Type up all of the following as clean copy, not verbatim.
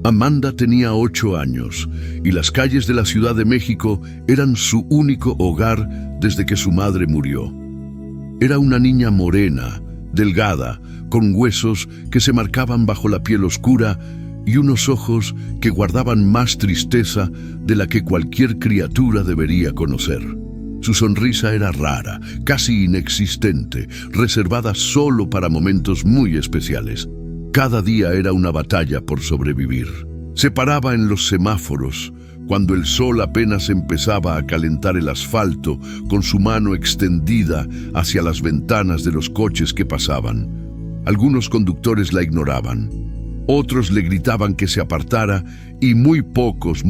Amanda tenía 8 años y las calles de la Ciudad de México eran su único hogar desde que su madre murió. Era una niña morena, delgada, con huesos que se marcaban bajo la piel oscura y unos ojos que guardaban más tristeza de la que cualquier criatura debería conocer. Su sonrisa era rara, casi inexistente, reservada solo para momentos muy especiales. Cada día era una batalla por sobrevivir. Se paraba en los semáforos, cuando el sol apenas empezaba a calentar el asfalto, con su mano extendida hacia las ventanas de los coches que pasaban. Algunos conductores la ignoraban. Otros le gritaban que se apartara y muy pocos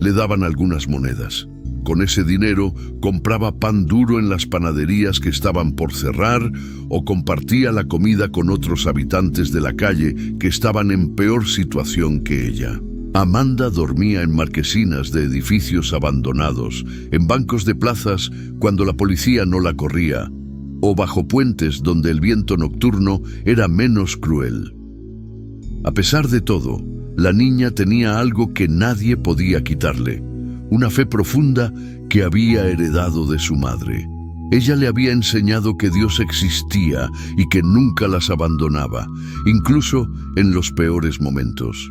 le daban algunas monedas. Con ese dinero compraba pan duro en las panaderías que estaban por cerrar o compartía la comida con otros habitantes de la calle que estaban en peor situación que ella. Amanda dormía en marquesinas de edificios abandonados, en bancos de plazas cuando la policía no la corría, o bajo puentes donde el viento nocturno era menos cruel. A pesar de todo, la niña tenía algo que nadie podía quitarle: una fe profunda que había heredado de su madre. Ella le había enseñado que Dios existía y que nunca las abandonaba, incluso en los peores momentos.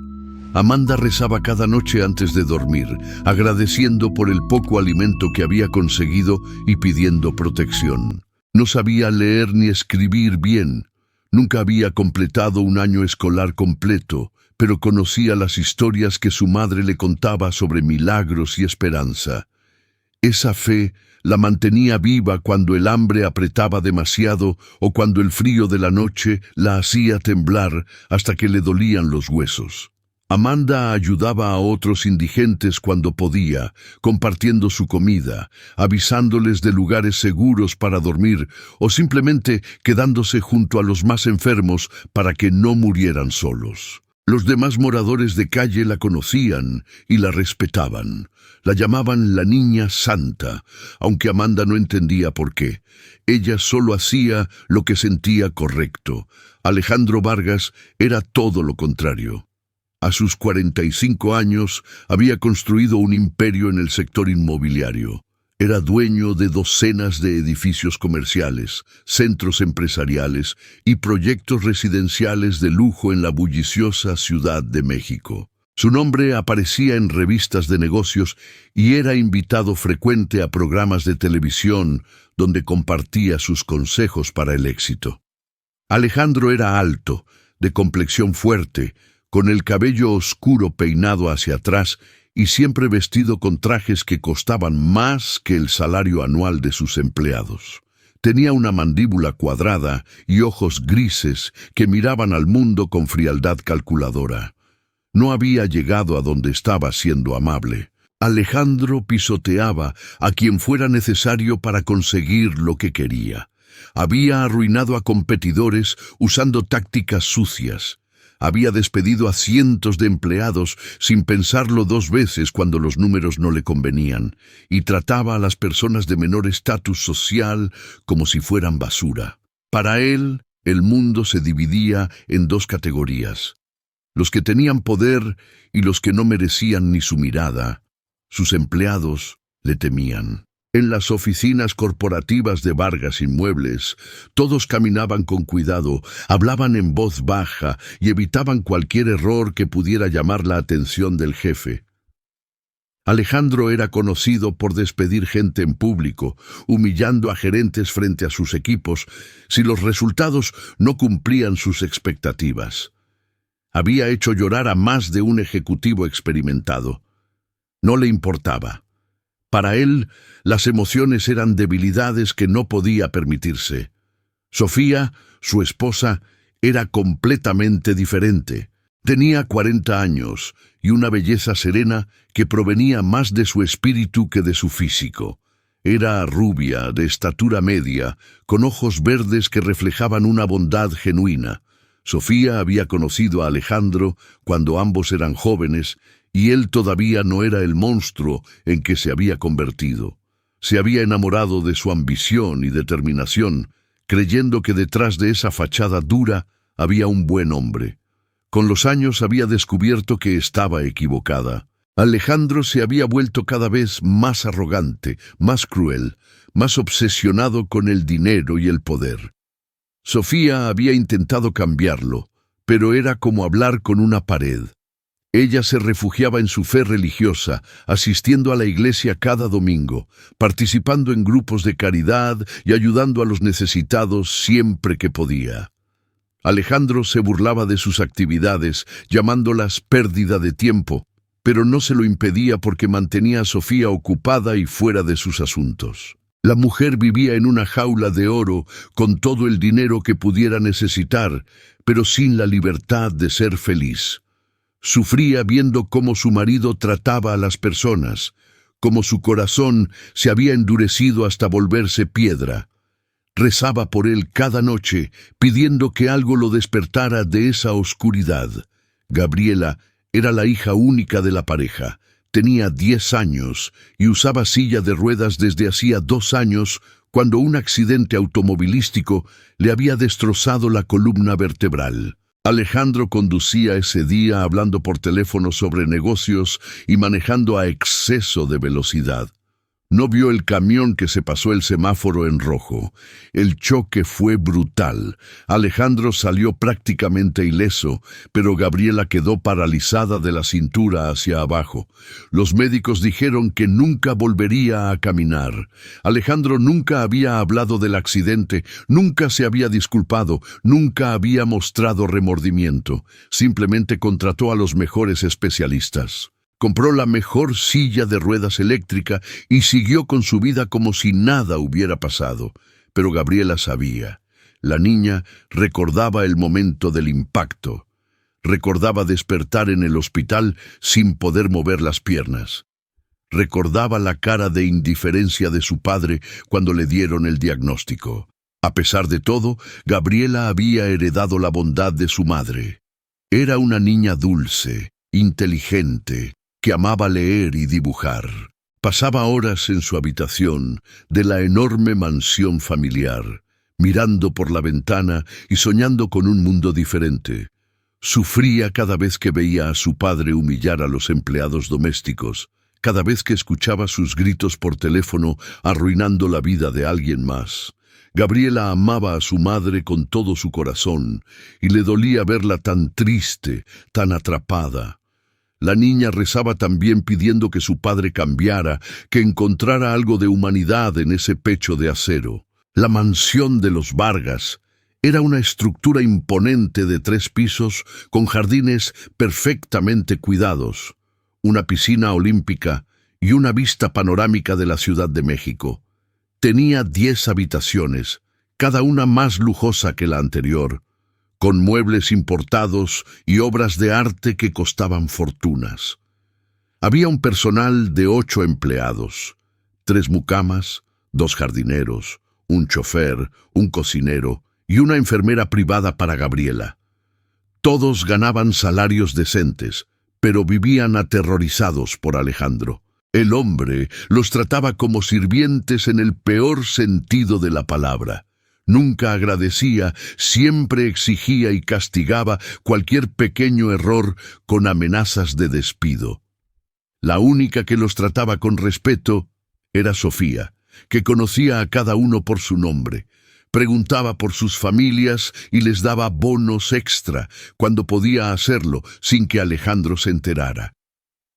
Amanda rezaba cada noche antes de dormir, agradeciendo por el poco alimento que había conseguido y pidiendo protección. No sabía leer ni escribir bien. Nunca había completado un año escolar completo, pero conocía las historias que su madre le contaba sobre milagros y esperanza. Esa fe la mantenía viva cuando el hambre apretaba demasiado o cuando el frío de la noche la hacía temblar hasta que le dolían los huesos. Amanda ayudaba a otros indigentes cuando podía, compartiendo su comida, avisándoles de lugares seguros para dormir o simplemente quedándose junto a los más enfermos para que no murieran solos. Los demás moradores de calle la conocían y la respetaban. La llamaban la Niña Santa, aunque Amanda no entendía por qué. Ella solo hacía lo que sentía correcto. Alejandro Vargas era todo lo contrario. A sus 45 años había construido un imperio en el sector inmobiliario. Era dueño de docenas de edificios comerciales, centros empresariales y proyectos residenciales de lujo en la bulliciosa Ciudad de México. Su nombre aparecía en revistas de negocios y era invitado frecuente a programas de televisión donde compartía sus consejos para el éxito. Alejandro era alto, de complexión fuerte, con el cabello oscuro peinado hacia atrás y siempre vestido con trajes que costaban más que el salario anual de sus empleados. Tenía una mandíbula cuadrada y ojos grises que miraban al mundo con frialdad calculadora. No había llegado a donde estaba siendo amable. Alejandro pisoteaba a quien fuera necesario para conseguir lo que quería. Había arruinado a competidores usando tácticas sucias. Había despedido a cientos de empleados sin pensarlo 2 veces cuando los números no le convenían, y trataba a las personas de menor estatus social como si fueran basura. Para él, el mundo se dividía en 2 categorías: los que tenían poder y los que no merecían ni su mirada. Sus empleados le temían. En las oficinas corporativas de Vargas Inmuebles, todos caminaban con cuidado, hablaban en voz baja y evitaban cualquier error que pudiera llamar la atención del jefe. Alejandro era conocido por despedir gente en público, humillando a gerentes frente a sus equipos si los resultados no cumplían sus expectativas. Había hecho llorar a más de un ejecutivo experimentado. No le importaba. Para él, las emociones eran debilidades que no podía permitirse. Sofía, su esposa, era completamente diferente. Tenía 40 años y una belleza serena que provenía más de su espíritu que de su físico. Era rubia, de estatura media, con ojos verdes que reflejaban una bondad genuina. Sofía había conocido a Alejandro cuando ambos eran jóvenes y él todavía no era el monstruo en que se había convertido. Se había enamorado de su ambición y determinación, creyendo que detrás de esa fachada dura había un buen hombre. Con los años había descubierto que estaba equivocada. Alejandro se había vuelto cada vez más arrogante, más cruel, más obsesionado con el dinero y el poder. Sofía había intentado cambiarlo, pero era como hablar con una pared. Ella se refugiaba en su fe religiosa, asistiendo a la iglesia cada domingo, participando en grupos de caridad y ayudando a los necesitados siempre que podía. Alejandro se burlaba de sus actividades, llamándolas pérdida de tiempo, pero no se lo impedía porque mantenía a Sofía ocupada y fuera de sus asuntos. La mujer vivía en una jaula de oro con todo el dinero que pudiera necesitar, pero sin la libertad de ser feliz. Sufría viendo cómo su marido trataba a las personas, cómo su corazón se había endurecido hasta volverse piedra. Rezaba por él cada noche, pidiendo que algo lo despertara de esa oscuridad. Gabriela era la hija única de la pareja. Tenía 10 años y usaba silla de ruedas desde hacía 2 años, cuando un accidente automovilístico le había destrozado la columna vertebral. Alejandro conducía ese día hablando por teléfono sobre negocios y manejando a exceso de velocidad. No vio el camión que se pasó el semáforo en rojo. El choque fue brutal. Alejandro salió prácticamente ileso, pero Gabriela quedó paralizada de la cintura hacia abajo. Los médicos dijeron que nunca volvería a caminar. Alejandro nunca había hablado del accidente, nunca se había disculpado, nunca había mostrado remordimiento. Simplemente contrató a los mejores especialistas. Compró la mejor silla de ruedas eléctrica y siguió con su vida como si nada hubiera pasado. Pero Gabriela sabía. La niña recordaba el momento del impacto. Recordaba despertar en el hospital sin poder mover las piernas. Recordaba la cara de indiferencia de su padre cuando le dieron el diagnóstico. A pesar de todo, Gabriela había heredado la bondad de su madre. Era una niña dulce, inteligente, que amaba leer y dibujar. Pasaba horas en su habitación de la enorme mansión familiar, mirando por la ventana y soñando con un mundo diferente. Sufría cada vez que veía a su padre humillar a los empleados domésticos, cada vez que escuchaba sus gritos por teléfono arruinando la vida de alguien más. Gabriela amaba a su madre con todo su corazón y le dolía verla tan triste, tan atrapada. La niña rezaba también pidiendo que su padre cambiara, que encontrara algo de humanidad en ese pecho de acero. La mansión de los Vargas era una estructura imponente de 3 pisos con jardines perfectamente cuidados, una piscina olímpica y una vista panorámica de la Ciudad de México. Tenía 10 habitaciones, cada una más lujosa que la anterior, con muebles importados y obras de arte que costaban fortunas. Había un personal de 8 empleados, 3 mucamas, 2 jardineros, un chofer, un cocinero y una enfermera privada para Gabriela. Todos ganaban salarios decentes, pero vivían aterrorizados por Alejandro. El hombre los trataba como sirvientes en el peor sentido de la palabra. Nunca agradecía, siempre exigía y castigaba cualquier pequeño error con amenazas de despido. La única que los trataba con respeto era Sofía, que conocía a cada uno por su nombre. Preguntaba por sus familias y les daba bonos extra cuando podía hacerlo sin que Alejandro se enterara.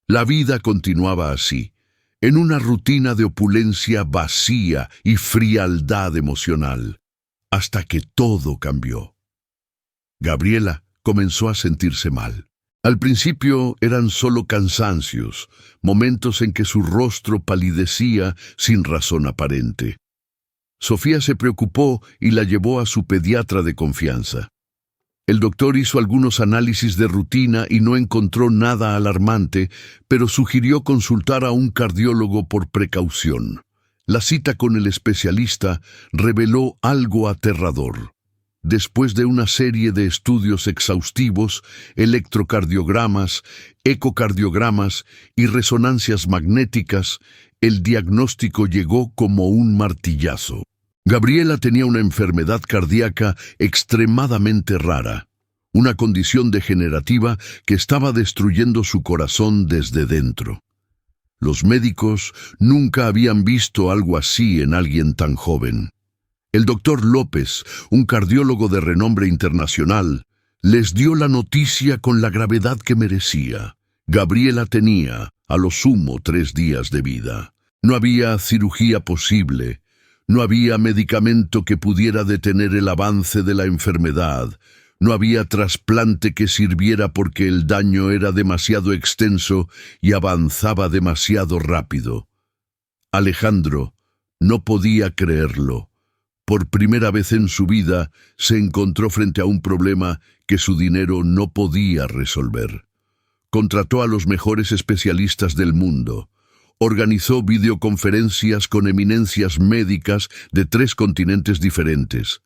La vida continuaba así, en una rutina de opulencia vacía y frialdad emocional. Hasta que todo cambió. Gabriela comenzó a sentirse mal. Al principio eran solo cansancios, momentos en que su rostro palidecía sin razón aparente. Sofía se preocupó y la llevó a su pediatra de confianza. El doctor hizo algunos análisis de rutina y no encontró nada alarmante, pero sugirió consultar a un cardiólogo por precaución. La cita con el especialista reveló algo aterrador. Después de una serie de estudios exhaustivos, electrocardiogramas, ecocardiogramas y resonancias magnéticas, el diagnóstico llegó como un martillazo. Gabriela tenía una enfermedad cardíaca extremadamente rara, una condición degenerativa que estaba destruyendo su corazón desde dentro. Los médicos nunca habían visto algo así en alguien tan joven. El doctor López, un cardiólogo de renombre internacional, les dio la noticia con la gravedad que merecía. Gabriela tenía, a lo sumo, 3 días de vida. No había cirugía posible, no había medicamento que pudiera detener el avance de la enfermedad, no había trasplante que sirviera porque el daño era demasiado extenso y avanzaba demasiado rápido. Alejandro no podía creerlo. Por primera vez en su vida se encontró frente a un problema que su dinero no podía resolver. Contrató a los mejores especialistas del mundo. Organizó videoconferencias con eminencias médicas de 3 continentes diferentes.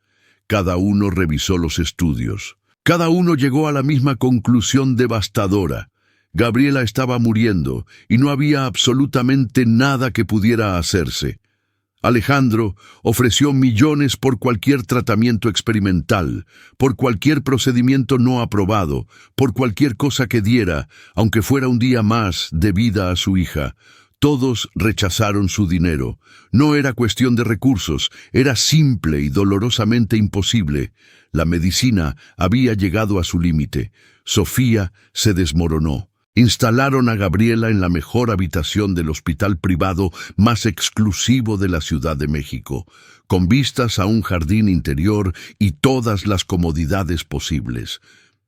Cada uno revisó los estudios. Cada uno llegó a la misma conclusión devastadora. Gabriela estaba muriendo y no había absolutamente nada que pudiera hacerse. Alejandro ofreció millones por cualquier tratamiento experimental, por cualquier procedimiento no aprobado, por cualquier cosa que diera, aunque fuera un día más de vida a su hija. Todos rechazaron su dinero. No era cuestión de recursos, era simple y dolorosamente imposible. La medicina había llegado a su límite. Sofía se desmoronó. Instalaron a Gabriela en la mejor habitación del hospital privado más exclusivo de la Ciudad de México, con vistas a un jardín interior y todas las comodidades posibles.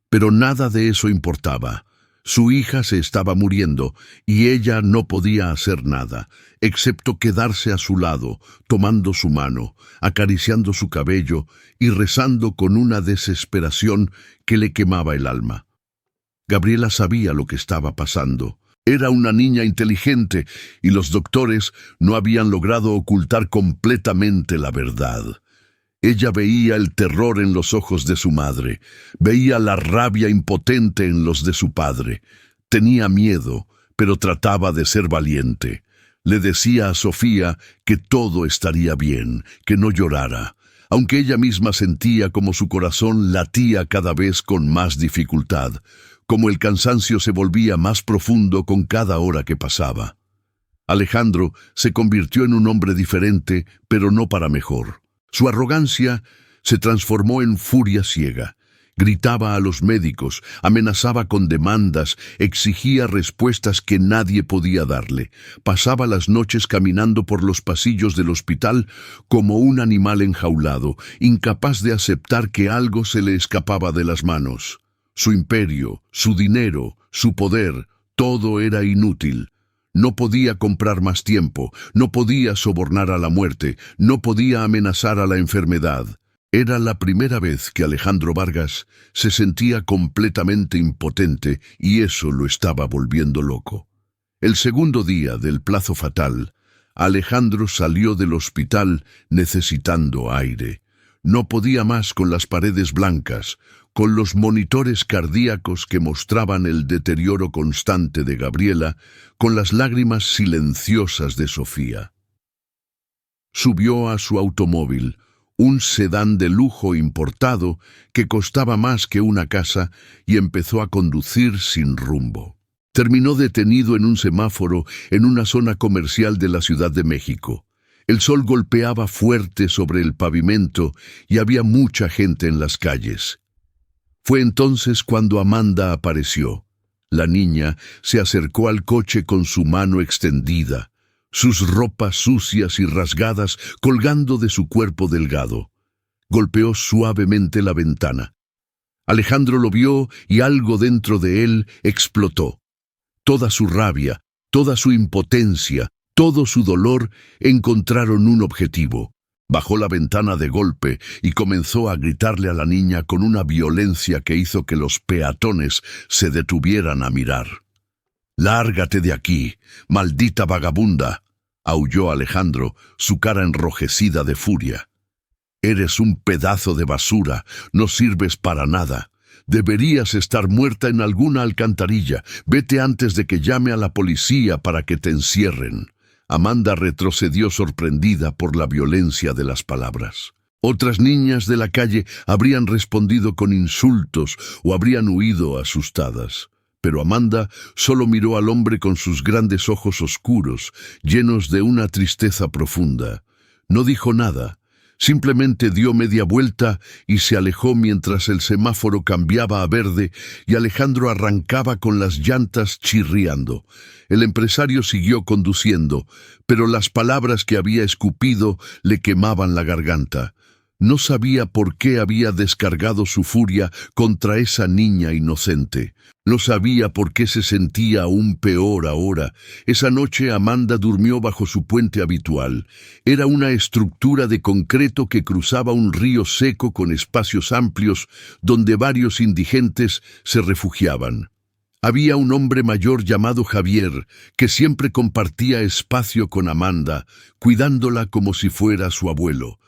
Pero nada de eso importaba. Su hija se estaba muriendo y ella no podía hacer nada, excepto quedarse a su lado, tomando su mano, acariciando su cabello y rezando con una desesperación que le quemaba el alma. Gabriela sabía lo que estaba pasando. Era una niña inteligente y los doctores no habían logrado ocultar completamente la verdad. Ella veía el terror en los ojos de su madre, veía la rabia impotente en los de su padre. Tenía miedo, pero trataba de ser valiente. Le decía a Sofía que todo estaría bien, que no llorara, aunque ella misma sentía como su corazón latía cada vez con más dificultad, como el cansancio se volvía más profundo con cada hora que pasaba. Alejandro se convirtió en un hombre diferente, pero no para mejor. Su arrogancia se transformó en furia ciega. Gritaba a los médicos, amenazaba con demandas, exigía respuestas que nadie podía darle. Pasaba las noches caminando por los pasillos del hospital como un animal enjaulado, incapaz de aceptar que algo se le escapaba de las manos. Su imperio, su dinero, su poder, todo era inútil. No podía comprar más tiempo, no podía sobornar a la muerte, no podía amenazar a la enfermedad. Era la primera vez que Alejandro Vargas se sentía completamente impotente y eso lo estaba volviendo loco. El segundo día del plazo fatal, Alejandro salió del hospital necesitando aire. No podía más con las paredes blancas, con los monitores cardíacos que mostraban el deterioro constante de Gabriela, con las lágrimas silenciosas de Sofía. Subió a su automóvil, un sedán de lujo importado que costaba más que una casa, y empezó a conducir sin rumbo. Terminó detenido en un semáforo en una zona comercial de la Ciudad de México. El sol golpeaba fuerte sobre el pavimento y había mucha gente en las calles. Fue entonces cuando Amanda apareció. La niña se acercó al coche con su mano extendida, sus ropas sucias y rasgadas colgando de su cuerpo delgado. Golpeó suavemente la ventana. Alejandro lo vio y algo dentro de él explotó. Toda su rabia, toda su impotencia, todo su dolor encontraron un objetivo. Bajó la ventana de golpe y comenzó a gritarle a la niña con una violencia que hizo que los peatones se detuvieran a mirar. «¡Lárgate de aquí, maldita vagabunda!», aulló Alejandro, su cara enrojecida de furia. «Eres un pedazo de basura, no sirves para nada. Deberías estar muerta en alguna alcantarilla. Vete antes de que llame a la policía para que te encierren». Amanda retrocedió sorprendida por la violencia de las palabras. Otras niñas de la calle habrían respondido con insultos o habrían huido asustadas. Pero Amanda solo miró al hombre con sus grandes ojos oscuros, llenos de una tristeza profunda. No dijo nada. Simplemente dio media vuelta y se alejó mientras el semáforo cambiaba a verde y Alejandro arrancaba con las llantas chirriando. El empresario siguió conduciendo, pero las palabras que había escupido le quemaban la garganta. No sabía por qué había descargado su furia contra esa niña inocente. No sabía por qué se sentía aún peor ahora. Esa noche Amanda durmió bajo su puente habitual. Era una estructura de concreto que cruzaba un río seco con espacios amplios donde varios indigentes se refugiaban. Había un hombre mayor llamado Javier que siempre compartía espacio con Amanda, cuidándola como si fuera su abuelo.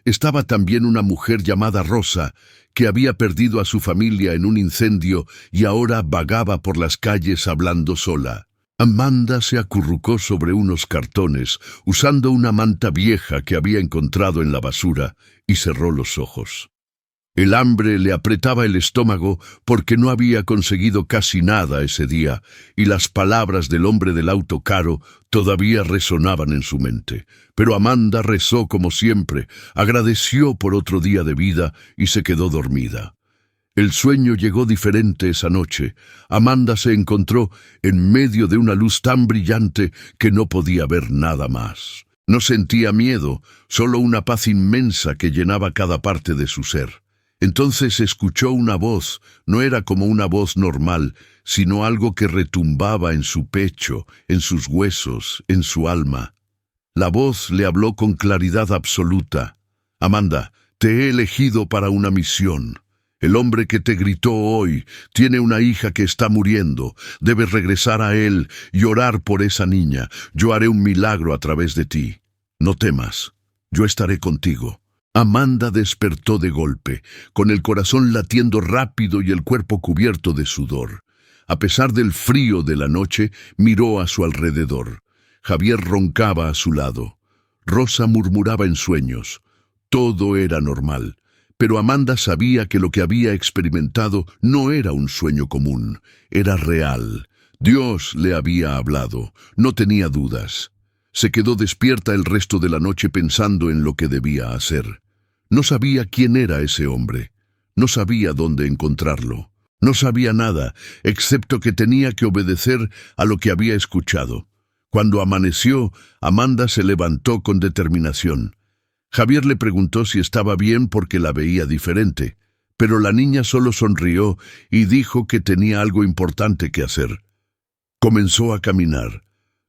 Estaba también una mujer llamada Rosa, que había perdido a su familia en un incendio y ahora vagaba por las calles hablando sola. Amanda se acurrucó sobre unos cartones, usando una manta vieja que había encontrado en la basura, y cerró los ojos. El hambre le apretaba el estómago porque no había conseguido casi nada ese día, y las palabras del hombre del auto caro todavía resonaban en su mente. Pero Amanda rezó como siempre, agradeció por otro día de vida y se quedó dormida. El sueño llegó diferente esa noche. Amanda se encontró en medio de una luz tan brillante que no podía ver nada más. No sentía miedo, solo una paz inmensa que llenaba cada parte de su ser. Entonces escuchó una voz. No era como una voz normal, sino algo que retumbaba en su pecho, en sus huesos, en su alma. La voz le habló con claridad absoluta. Amanda, te he elegido para una misión. El hombre que te gritó hoy tiene una hija que está muriendo. Debes regresar a él y orar por esa niña. Yo haré un milagro a través de ti. No temas, yo estaré contigo. Amanda despertó de golpe, con el corazón latiendo rápido y el cuerpo cubierto de sudor. A pesar del frío de la noche, miró a su alrededor. Javier roncaba a su lado. Rosa murmuraba en sueños. Todo era normal, pero Amanda sabía que lo que había experimentado no era un sueño común, era real. Dios le había hablado, no tenía dudas. Se quedó despierta el resto de la noche pensando en lo que debía hacer. No sabía quién era ese hombre. No sabía dónde encontrarlo. No sabía nada, excepto que tenía que obedecer a lo que había escuchado. Cuando amaneció, Amanda se levantó con determinación. Javier le preguntó si estaba bien porque la veía diferente, pero la niña solo sonrió y dijo que tenía algo importante que hacer. Comenzó a caminar.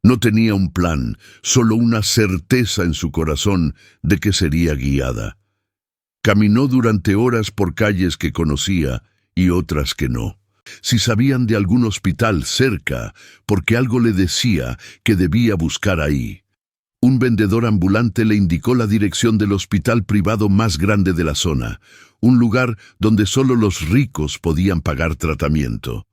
No tenía un plan, solo una certeza en su corazón de que sería guiada. Caminó durante horas por calles que conocía y otras que no. Si sabían de algún hospital cerca, porque algo le decía que debía buscar ahí. Un vendedor ambulante le indicó la dirección del hospital privado más grande de la zona, un lugar donde solo los ricos podían pagar tratamiento.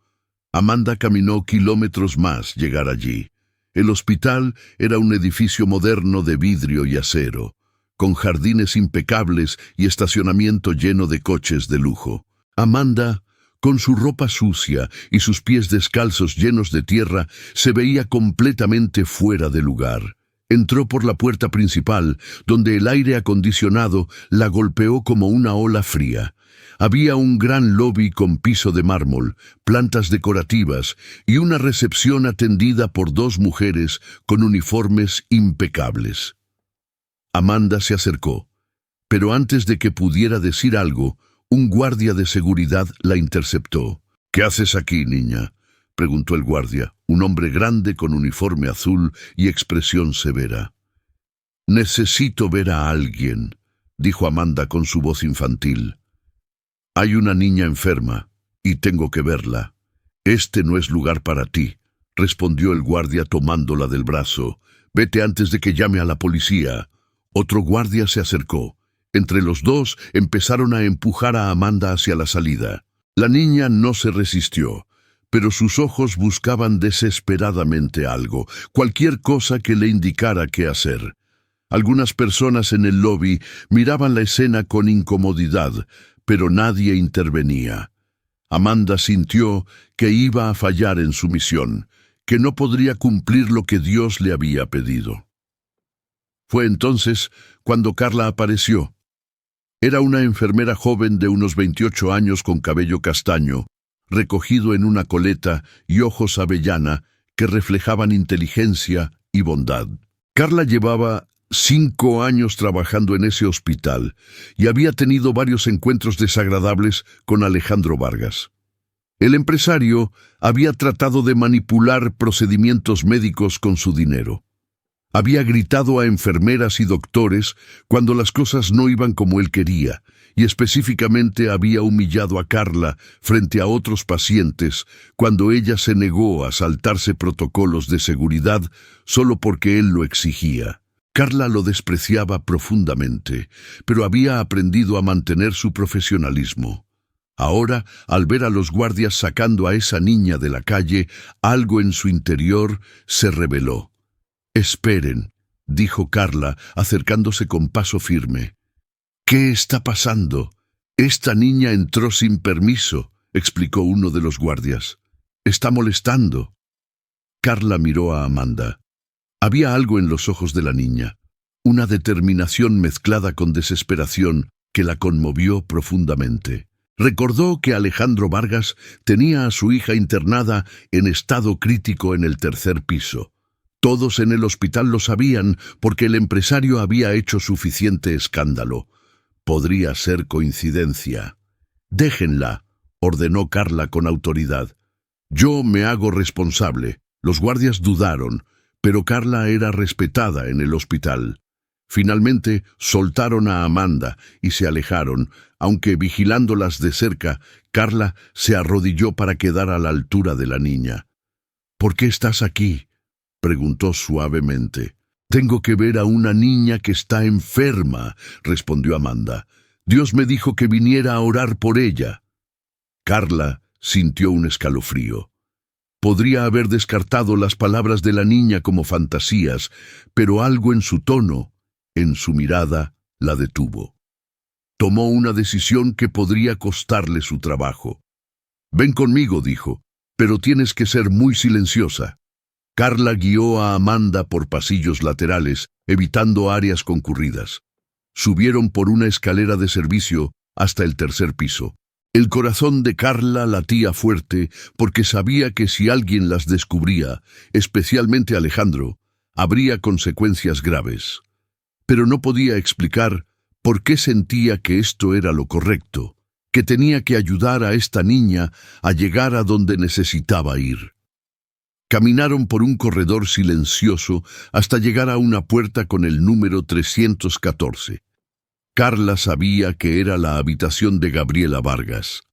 Amanda caminó kilómetros más llegar allí. El hospital era un edificio moderno de vidrio y acero, con jardines impecables y estacionamiento lleno de coches de lujo. Amanda, con su ropa sucia y sus pies descalzos llenos de tierra, se veía completamente fuera de lugar. Entró por la puerta principal, donde el aire acondicionado la golpeó como una ola fría. Había un gran lobby con piso de mármol, plantas decorativas y una recepción atendida por dos mujeres con uniformes impecables. Amanda se acercó, pero antes de que pudiera decir algo, un guardia de seguridad la interceptó. «¿Qué haces aquí, niña?», preguntó el guardia, un hombre grande con uniforme azul y expresión severa. «Necesito ver a alguien», dijo Amanda con su voz infantil. «Hay una niña enferma, y tengo que verla». «Este no es lugar para ti», respondió el guardia tomándola del brazo. «Vete antes de que llame a la policía». Otro guardia se acercó. Entre los dos empezaron a empujar a Amanda hacia la salida. La niña no se resistió, pero sus ojos buscaban desesperadamente algo, cualquier cosa que le indicara qué hacer. Algunas personas en el lobby miraban la escena con incomodidad, pero nadie intervenía. Amanda sintió que iba a fallar en su misión, que no podría cumplir lo que Dios le había pedido. Fue entonces cuando Carla apareció. Era una enfermera joven de unos 28 años con cabello castaño, recogido en una coleta y ojos avellana que reflejaban inteligencia y bondad. Carla llevaba 5 años trabajando en ese hospital y había tenido varios encuentros desagradables con Alejandro Vargas. El empresario había tratado de manipular procedimientos médicos con su dinero. Había gritado a enfermeras y doctores cuando las cosas no iban como él quería, y específicamente había humillado a Carla frente a otros pacientes cuando ella se negó a saltarse protocolos de seguridad solo porque él lo exigía. Carla lo despreciaba profundamente, pero había aprendido a mantener su profesionalismo. Ahora, al ver a los guardias sacando a esa niña de la calle, algo en su interior se rebeló. «Esperen», dijo Carla, acercándose con paso firme. «¿Qué está pasando? Esta niña entró sin permiso», explicó uno de los guardias. «Está molestando». Carla miró a Amanda. Había algo en los ojos de la niña, una determinación mezclada con desesperación que la conmovió profundamente. Recordó que Alejandro Vargas tenía a su hija internada en estado crítico en el 3er piso. Todos en el hospital lo sabían porque el empresario había hecho suficiente escándalo. Podría ser coincidencia. «Déjenla», ordenó Carla con autoridad. «Yo me hago responsable». Los guardias dudaron, pero Carla era respetada en el hospital. Finalmente soltaron a Amanda y se alejaron, aunque vigilándolas de cerca, Carla se arrodilló para quedar a la altura de la niña. «¿Por qué estás aquí?», preguntó suavemente. «Tengo que ver a una niña que está enferma», respondió Amanda. «Dios me dijo que viniera a orar por ella». Carla sintió un escalofrío. Podría haber descartado las palabras de la niña como fantasías, pero algo en su tono, en su mirada, la detuvo. Tomó una decisión que podría costarle su trabajo. «Ven conmigo», dijo, «pero tienes que ser muy silenciosa». Carla guió a Amanda por pasillos laterales, evitando áreas concurridas. Subieron por una escalera de servicio hasta el 3er piso. El corazón de Carla latía fuerte porque sabía que si alguien las descubría, especialmente Alejandro, habría consecuencias graves. Pero no podía explicar por qué sentía que esto era lo correcto, que tenía que ayudar a esta niña a llegar a donde necesitaba ir. Caminaron por un corredor silencioso hasta llegar a una puerta con el número 314. Carla sabía que era la habitación de Gabriela Vargas.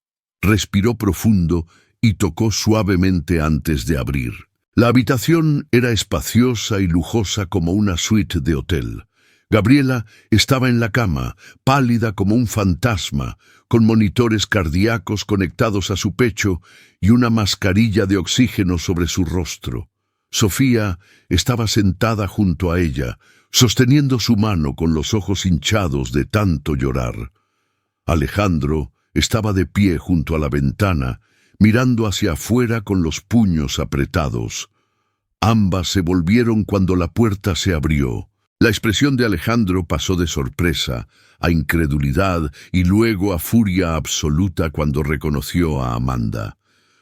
Respiró profundo y tocó suavemente antes de abrir. La habitación era espaciosa y lujosa como una suite de hotel. Gabriela estaba en la cama, pálida como un fantasma, con monitores cardíacos conectados a su pecho y una mascarilla de oxígeno sobre su rostro. Sofía estaba sentada junto a ella, sosteniendo su mano con los ojos hinchados de tanto llorar. Alejandro estaba de pie junto a la ventana, mirando hacia afuera con los puños apretados. Ambas se volvieron cuando la puerta se abrió. La expresión de Alejandro pasó de sorpresa a incredulidad y luego a furia absoluta cuando reconoció a Amanda.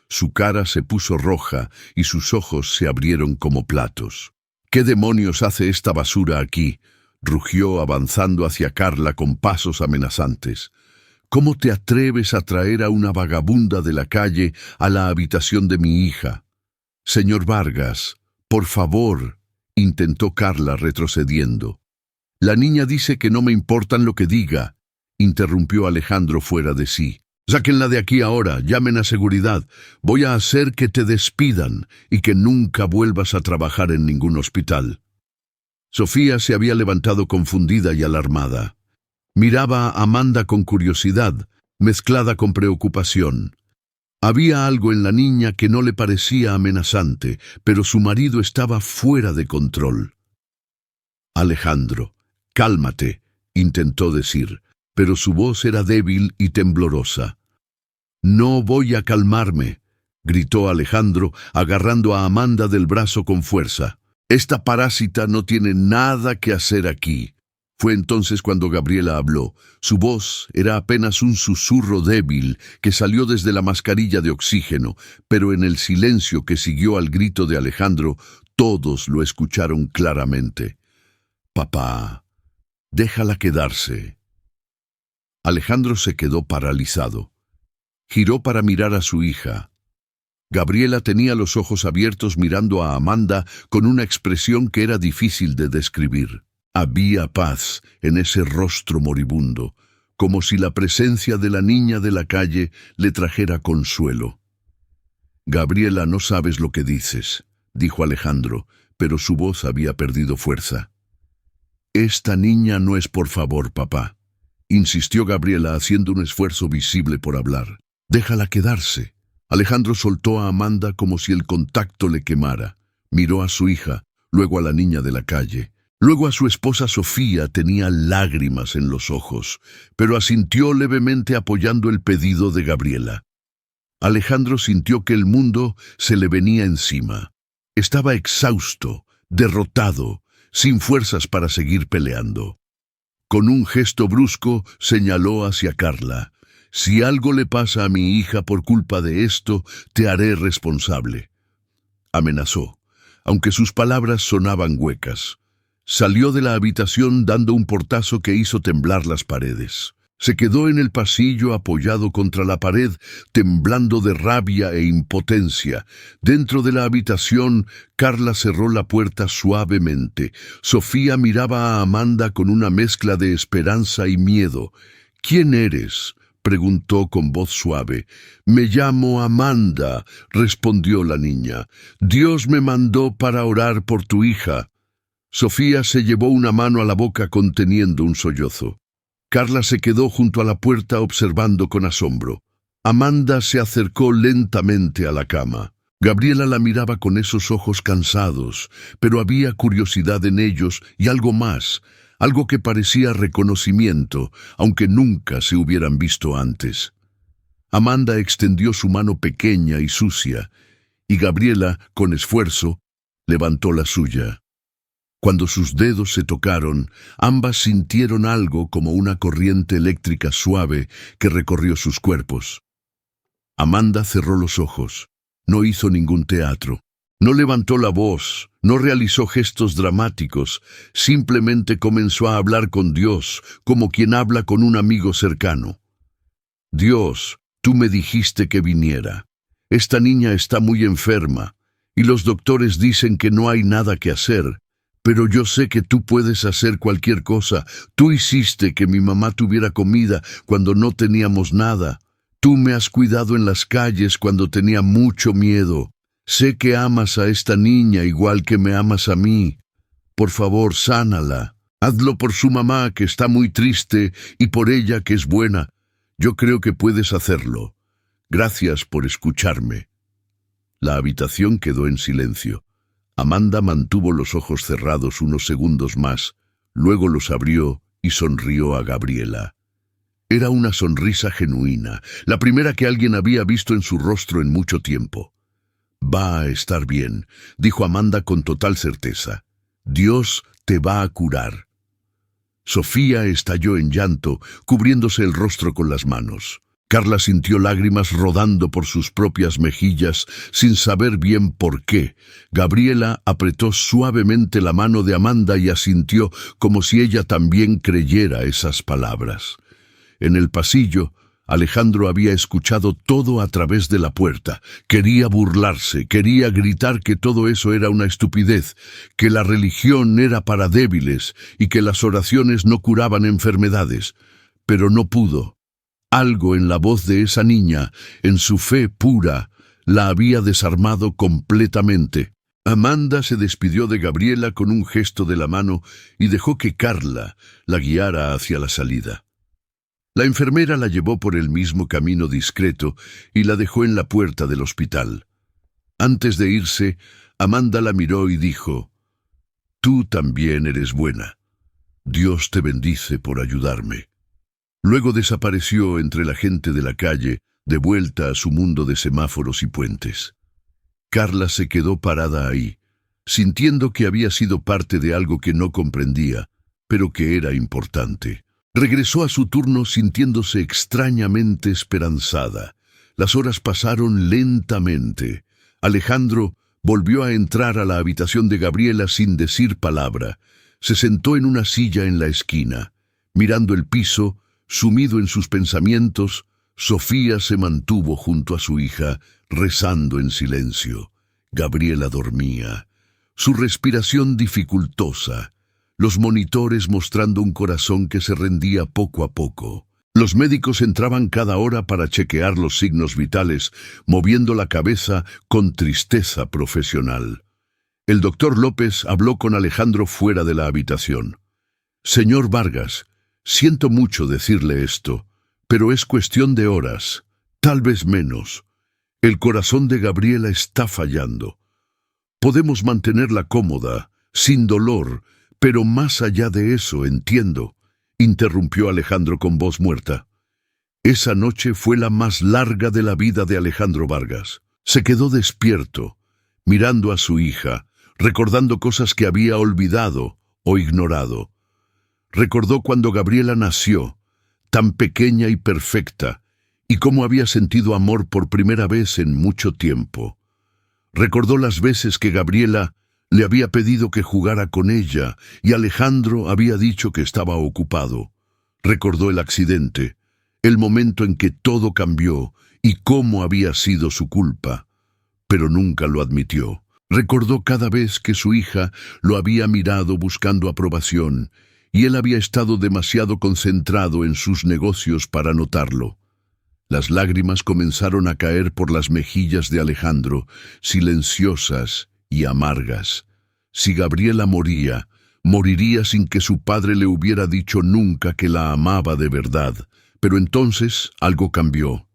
Su cara se puso roja y sus ojos se abrieron como platos. «¿Qué demonios hace esta basura aquí?», rugió avanzando hacia Carla con pasos amenazantes. «¿Cómo te atreves a traer a una vagabunda de la calle a la habitación de mi hija?» «Señor Vargas, por favor», intentó Carla retrocediendo. «La niña dice que no me importan lo que diga», interrumpió Alejandro fuera de sí. «Sáquenla de aquí ahora, llamen a seguridad. Voy a hacer que te despidan y que nunca vuelvas a trabajar en ningún hospital». Sofía se había levantado confundida y alarmada. Miraba a Amanda con curiosidad, mezclada con preocupación. Había algo en la niña que no le parecía amenazante, pero su marido estaba fuera de control. «Alejandro, Cálmate, intentó decir, pero su voz era débil y temblorosa. No voy a calmarme, gritó Alejandro, agarrando a Amanda del brazo con fuerza. Esta parásita no tiene nada que hacer aquí. Fue entonces cuando Gabriela habló. Su voz era apenas un susurro débil que salió desde la mascarilla de oxígeno, pero en el silencio que siguió al grito de Alejandro, todos lo escucharon claramente. Papá, déjala quedarse. Alejandro se quedó paralizado. Giró para mirar a su hija. Gabriela tenía los ojos abiertos mirando a Amanda con una expresión que era difícil de describir. Había paz en ese rostro moribundo, como si la presencia de la niña de la calle le trajera consuelo. Gabriela, no sabes lo que dices, dijo Alejandro, pero su voz había perdido fuerza. Esta niña no es por favor, papá, insistió Gabriela haciendo un esfuerzo visible por hablar. Déjala quedarse. Alejandro soltó a Amanda como si el contacto le quemara. Miró a su hija, luego a la niña de la calle. Luego a su esposa Sofía. Tenía lágrimas en los ojos, pero asintió levemente apoyando el pedido de Gabriela. Alejandro sintió que el mundo se le venía encima. Estaba exhausto, derrotado, sin fuerzas para seguir peleando. Con un gesto brusco señaló hacia Carla. Si algo le pasa a mi hija por culpa de esto, te haré responsable. Amenazó, aunque sus palabras sonaban huecas. Salió de la habitación dando un portazo que hizo temblar las paredes. Se quedó en el pasillo apoyado contra la pared, temblando de rabia e impotencia. Dentro de la habitación, Carla cerró la puerta suavemente. Sofía miraba a Amanda con una mezcla de esperanza y miedo. ¿Quién eres?, preguntó con voz suave. Me llamo Amanda, respondió la niña. Dios me mandó para orar por tu hija. Sofía se llevó una mano a la boca conteniendo un sollozo. Carla se quedó junto a la puerta observando con asombro. Amanda se acercó lentamente a la cama. Gabriela la miraba con esos ojos cansados, pero había curiosidad en ellos y algo más, algo que parecía reconocimiento, aunque nunca se hubieran visto antes. Amanda extendió su mano pequeña y sucia, y Gabriela, con esfuerzo, levantó la suya. Cuando sus dedos se tocaron, ambas sintieron algo como una corriente eléctrica suave que recorrió sus cuerpos. Amanda cerró los ojos. No hizo ningún teatro. No levantó la voz, no realizó gestos dramáticos, simplemente comenzó a hablar con Dios, como quien habla con un amigo cercano. Dios, tú me dijiste que viniera. Esta niña está muy enferma, y los doctores dicen que no hay nada que hacer. Pero yo sé que tú puedes hacer cualquier cosa. Tú hiciste que mi mamá tuviera comida cuando no teníamos nada. Tú me has cuidado en las calles cuando tenía mucho miedo. Sé que amas a esta niña igual que me amas a mí. Por favor, sánala. Hazlo por su mamá, que está muy triste, y por ella, que es buena. Yo creo que puedes hacerlo. Gracias por escucharme. La habitación quedó en silencio. Amanda mantuvo los ojos cerrados unos segundos más, luego los abrió y sonrió a Gabriela. Era una sonrisa genuina, la primera que alguien había visto en su rostro en mucho tiempo. Va a estar bien, dijo Amanda con total certeza. Dios te va a curar. Sofía estalló en llanto, cubriéndose el rostro con las manos. Carla sintió lágrimas rodando por sus propias mejillas, sin saber bien por qué. Gabriela apretó suavemente la mano de Amanda y asintió como si ella también creyera esas palabras. En el pasillo, Alejandro había escuchado todo a través de la puerta. Quería burlarse, quería gritar que todo eso era una estupidez, que la religión era para débiles y que las oraciones no curaban enfermedades, pero no pudo. Algo en la voz de esa niña, en su fe pura, la había desarmado completamente. Amanda se despidió de Gabriela con un gesto de la mano y dejó que Carla la guiara hacia la salida. La enfermera la llevó por el mismo camino discreto y la dejó en la puerta del hospital. Antes de irse, Amanda la miró y dijo: «Tú también eres buena». Dios te bendice por ayudarme. Luego desapareció entre la gente de la calle, de vuelta a su mundo de semáforos y puentes. Carla se quedó parada ahí, sintiendo que había sido parte de algo que no comprendía, pero que era importante. Regresó a su turno sintiéndose extrañamente esperanzada. Las horas pasaron lentamente. Alejandro volvió a entrar a la habitación de Gabriela sin decir palabra. Se sentó en una silla en la esquina. Mirando el piso, sumido en sus pensamientos, Sofía se mantuvo junto a su hija, rezando en silencio. Gabriela dormía, su respiración dificultosa, los monitores mostrando un corazón que se rendía poco a poco. Los médicos entraban cada hora para chequear los signos vitales, moviendo la cabeza con tristeza profesional. El doctor López habló con Alejandro fuera de la habitación. «Señor Vargas, siento mucho decirle esto, pero es cuestión de horas, tal vez menos. El corazón de Gabriela está fallando. Podemos mantenerla cómoda, sin dolor, pero más allá de eso, entiendo», interrumpió Alejandro con voz muerta. Esa noche fue la más larga de la vida de Alejandro Vargas. Se quedó despierto, mirando a su hija, recordando cosas que había olvidado o ignorado. Recordó cuando Gabriela nació, tan pequeña y perfecta, y cómo había sentido amor por primera vez en mucho tiempo. Recordó las veces que Gabriela le había pedido que jugara con ella y Alejandro había dicho que estaba ocupado. Recordó el accidente, el momento en que todo cambió y cómo había sido su culpa, pero nunca lo admitió. Recordó cada vez que su hija lo había mirado buscando aprobación y él había estado demasiado concentrado en sus negocios para notarlo. Las lágrimas comenzaron a caer por las mejillas de Alejandro, silenciosas y amargas. Si Gabriela moría, moriría sin que su padre le hubiera dicho nunca que la amaba de verdad. Pero entonces algo cambió.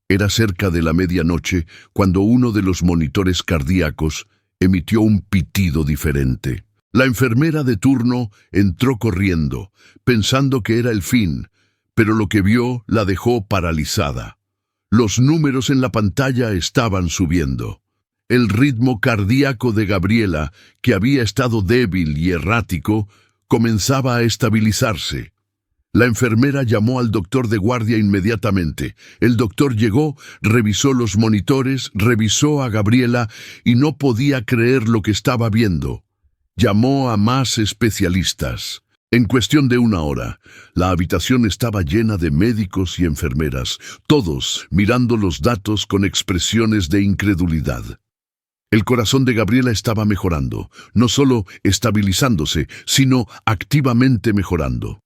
Era cerca de la medianoche cuando uno de los monitores cardíacos emitió un pitido diferente. La enfermera de turno entró corriendo, pensando que era el fin, pero lo que vio la dejó paralizada. Los números en la pantalla estaban subiendo. El ritmo cardíaco de Gabriela, que había estado débil y errático, comenzaba a estabilizarse. La enfermera llamó al doctor de guardia inmediatamente. El doctor llegó, revisó los monitores, revisó a Gabriela y no podía creer lo que estaba viendo. Llamó a más especialistas. En cuestión de una hora, la habitación estaba llena de médicos y enfermeras, todos mirando los datos con expresiones de incredulidad. El corazón de Gabriela estaba mejorando, no solo estabilizándose, sino activamente mejorando.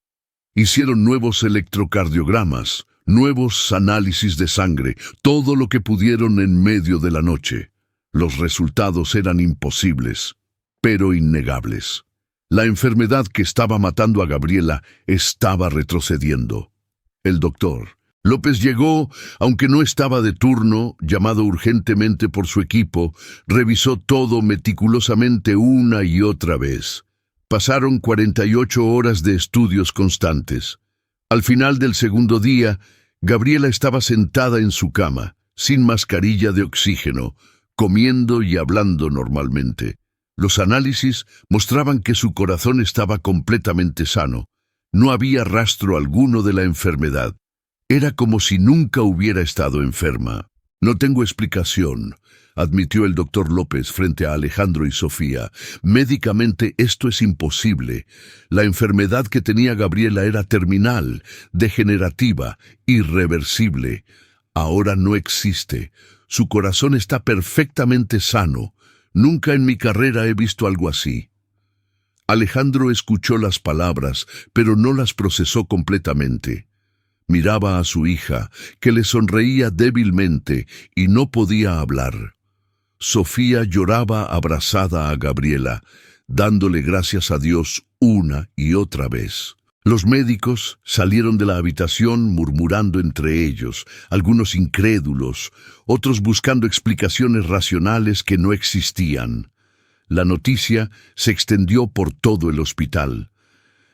Hicieron nuevos electrocardiogramas, nuevos análisis de sangre, todo lo que pudieron en medio de la noche. Los resultados eran imposibles, pero innegables. La enfermedad que estaba matando a Gabriela estaba retrocediendo. El doctor López llegó, aunque no estaba de turno, llamado urgentemente por su equipo, revisó todo meticulosamente una y otra vez. Pasaron 48 horas de estudios constantes. Al final del segundo día, Gabriela estaba sentada en su cama, sin mascarilla de oxígeno, comiendo y hablando normalmente. Los análisis mostraban que su corazón estaba completamente sano. No había rastro alguno de la enfermedad. Era como si nunca hubiera estado enferma. «No tengo explicación», admitió el doctor López frente a Alejandro y Sofía. «Médicamente esto es imposible. La enfermedad que tenía Gabriela era terminal, degenerativa, irreversible. Ahora no existe. Su corazón está perfectamente sano. Nunca en mi carrera he visto algo así». Alejandro escuchó las palabras, pero no las procesó completamente. Miraba a su hija, que le sonreía débilmente y no podía hablar. Sofía lloraba abrazada a Gabriela, dándole gracias a Dios una y otra vez. Los médicos salieron de la habitación murmurando entre ellos, algunos incrédulos, otros buscando explicaciones racionales que no existían. La noticia se extendió por todo el hospital.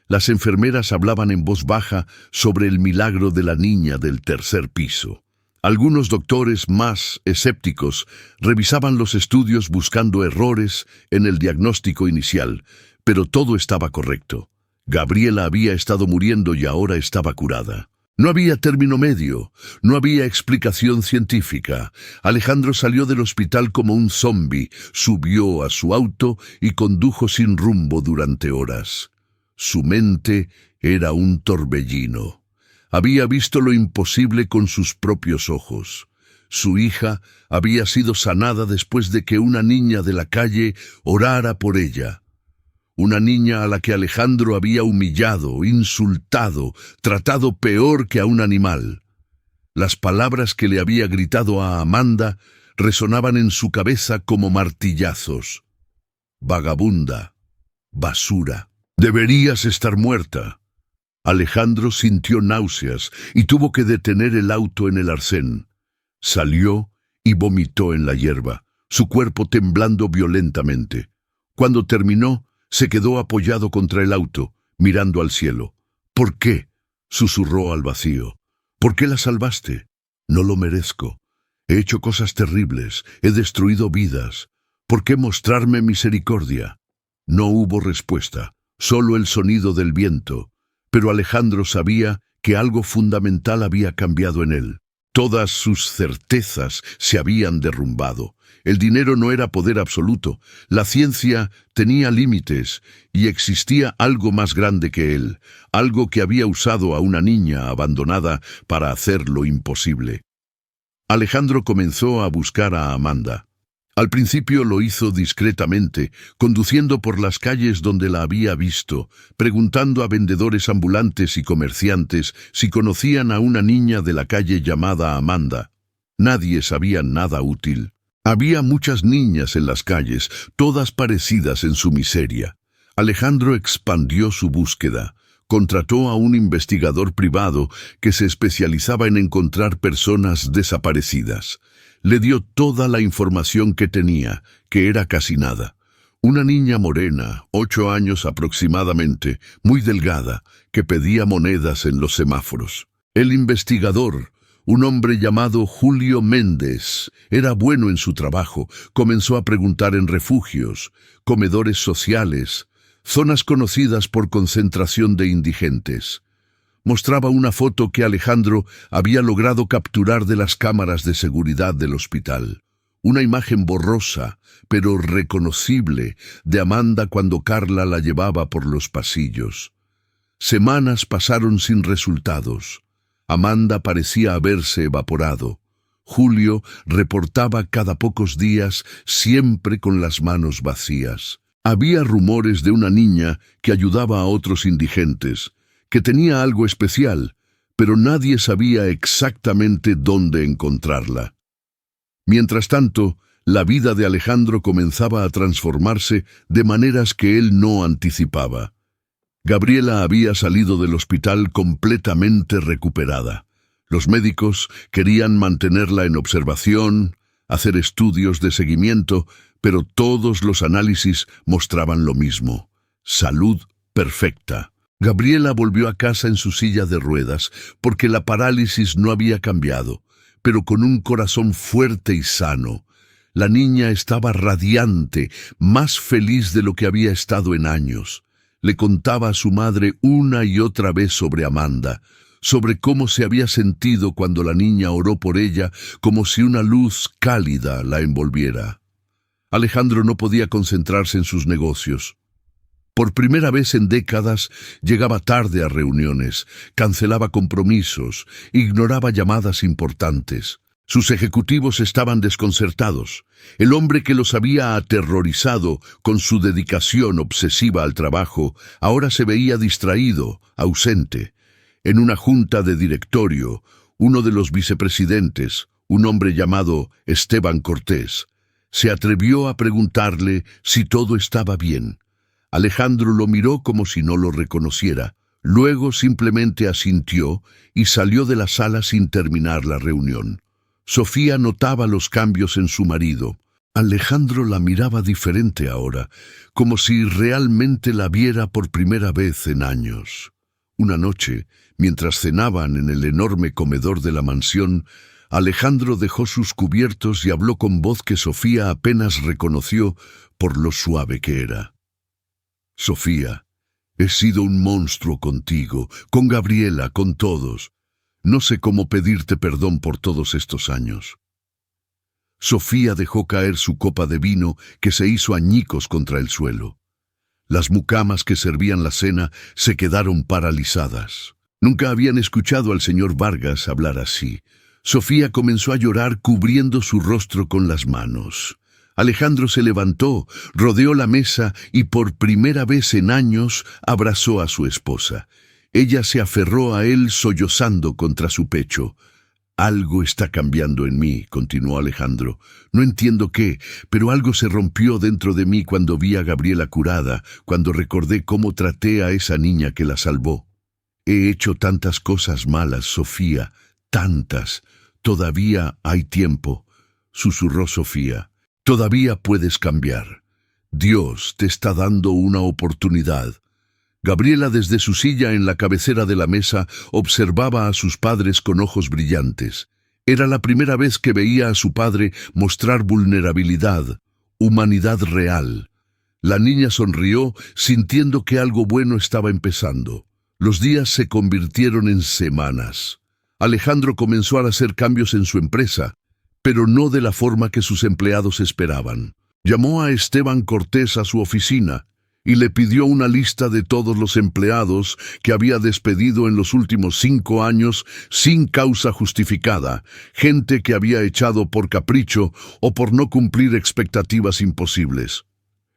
Las enfermeras hablaban en voz baja sobre el milagro de la niña del tercer piso. Algunos doctores más escépticos revisaban los estudios buscando errores en el diagnóstico inicial, pero todo estaba correcto. Gabriela había estado muriendo y ahora estaba curada. No había término medio, no había explicación científica. Alejandro salió del hospital como un zombi, subió a su auto y condujo sin rumbo durante horas. Su mente era un torbellino. Había visto lo imposible con sus propios ojos. Su hija había sido sanada después de que una niña de la calle orara por ella. Una niña a la que Alejandro había humillado, insultado, tratado peor que a un animal. Las palabras que le había gritado a Amanda resonaban en su cabeza como martillazos. Vagabunda, basura, deberías estar muerta. Alejandro sintió náuseas y tuvo que detener el auto en el arcén. Salió y vomitó en la hierba, su cuerpo temblando violentamente. Cuando terminó, se quedó apoyado contra el auto, mirando al cielo. ¿Por qué?, susurró al vacío. ¿Por qué la salvaste? No lo merezco. He hecho cosas terribles, he destruido vidas. ¿Por qué mostrarme misericordia? No hubo respuesta, solo el sonido del viento. Pero Alejandro sabía que algo fundamental había cambiado en él. Todas sus certezas se habían derrumbado. El dinero no era poder absoluto. La ciencia tenía límites y existía algo más grande que él, algo que había usado a una niña abandonada para hacer lo imposible. Alejandro comenzó a buscar a Amanda. Al principio lo hizo discretamente, conduciendo por las calles donde la había visto, preguntando a vendedores ambulantes y comerciantes si conocían a una niña de la calle llamada Amanda. Nadie sabía nada útil. Había muchas niñas en las calles, todas parecidas en su miseria. Alejandro expandió su búsqueda. Contrató a un investigador privado que se especializaba en encontrar personas desaparecidas. Le dio toda la información que tenía, que era casi nada. Una niña morena, 8 años aproximadamente, muy delgada, que pedía monedas en los semáforos. El investigador, un hombre llamado Julio Méndez, era bueno en su trabajo. Comenzó a preguntar en refugios, comedores sociales, zonas conocidas por concentración de indigentes. Mostraba una foto que Alejandro había logrado capturar de las cámaras de seguridad del hospital. Una imagen borrosa, pero reconocible, de Amanda cuando Carla la llevaba por los pasillos. Semanas pasaron sin resultados. Amanda parecía haberse evaporado. Julio reportaba cada pocos días, siempre con las manos vacías. Había rumores de una niña que ayudaba a otros indigentes, que tenía algo especial, pero nadie sabía exactamente dónde encontrarla. Mientras tanto, la vida de Alejandro comenzaba a transformarse de maneras que él no anticipaba. Gabriela había salido del hospital completamente recuperada. Los médicos querían mantenerla en observación, hacer estudios de seguimiento, pero todos los análisis mostraban lo mismo: salud perfecta. Gabriela volvió a casa en su silla de ruedas porque la parálisis no había cambiado, pero con un corazón fuerte y sano. La niña estaba radiante, más feliz de lo que había estado en años. Le contaba a su madre una y otra vez sobre Amanda, sobre cómo se había sentido cuando la niña oró por ella, como si una luz cálida la envolviera. Alejandro no podía concentrarse en sus negocios. Por primera vez en décadas, llegaba tarde a reuniones, cancelaba compromisos, ignoraba llamadas importantes. Sus ejecutivos estaban desconcertados. El hombre que los había aterrorizado con su dedicación obsesiva al trabajo, ahora se veía distraído, ausente. En una junta de directorio, uno de los vicepresidentes, un hombre llamado Esteban Cortés, se atrevió a preguntarle si todo estaba bien. Alejandro lo miró como si no lo reconociera. Luego simplemente asintió y salió de la sala sin terminar la reunión. Sofía notaba los cambios en su marido. Alejandro la miraba diferente ahora, como si realmente la viera por primera vez en años. Una noche, mientras cenaban en el enorme comedor de la mansión, Alejandro dejó sus cubiertos y habló con voz que Sofía apenas reconoció por lo suave que era. «Sofía, he sido un monstruo contigo, con Gabriela, con todos. No sé cómo pedirte perdón por todos estos años». Sofía dejó caer su copa de vino, que se hizo añicos contra el suelo. Las mucamas que servían la cena se quedaron paralizadas. Nunca habían escuchado al señor Vargas hablar así. Sofía comenzó a llorar cubriendo su rostro con las manos. Alejandro se levantó, rodeó la mesa y por primera vez en años abrazó a su esposa. Ella se aferró a él sollozando contra su pecho. «Algo está cambiando en mí», continuó Alejandro. «No entiendo qué, pero algo se rompió dentro de mí cuando vi a Gabriela curada, cuando recordé cómo traté a esa niña que la salvó. He hecho tantas cosas malas, Sofía, tantas. Todavía hay tiempo», susurró Sofía. «Todavía puedes cambiar. Dios te está dando una oportunidad». Gabriela, desde su silla en la cabecera de la mesa, observaba a sus padres con ojos brillantes. Era la primera vez que veía a su padre mostrar vulnerabilidad, humanidad real. La niña sonrió, sintiendo que algo bueno estaba empezando. Los días se convirtieron en semanas. Alejandro comenzó a hacer cambios en su empresa, pero no de la forma que sus empleados esperaban. Llamó a Esteban Cortés a su oficina y le pidió una lista de todos los empleados que había despedido en los últimos 5 años sin causa justificada, gente que había echado por capricho o por no cumplir expectativas imposibles.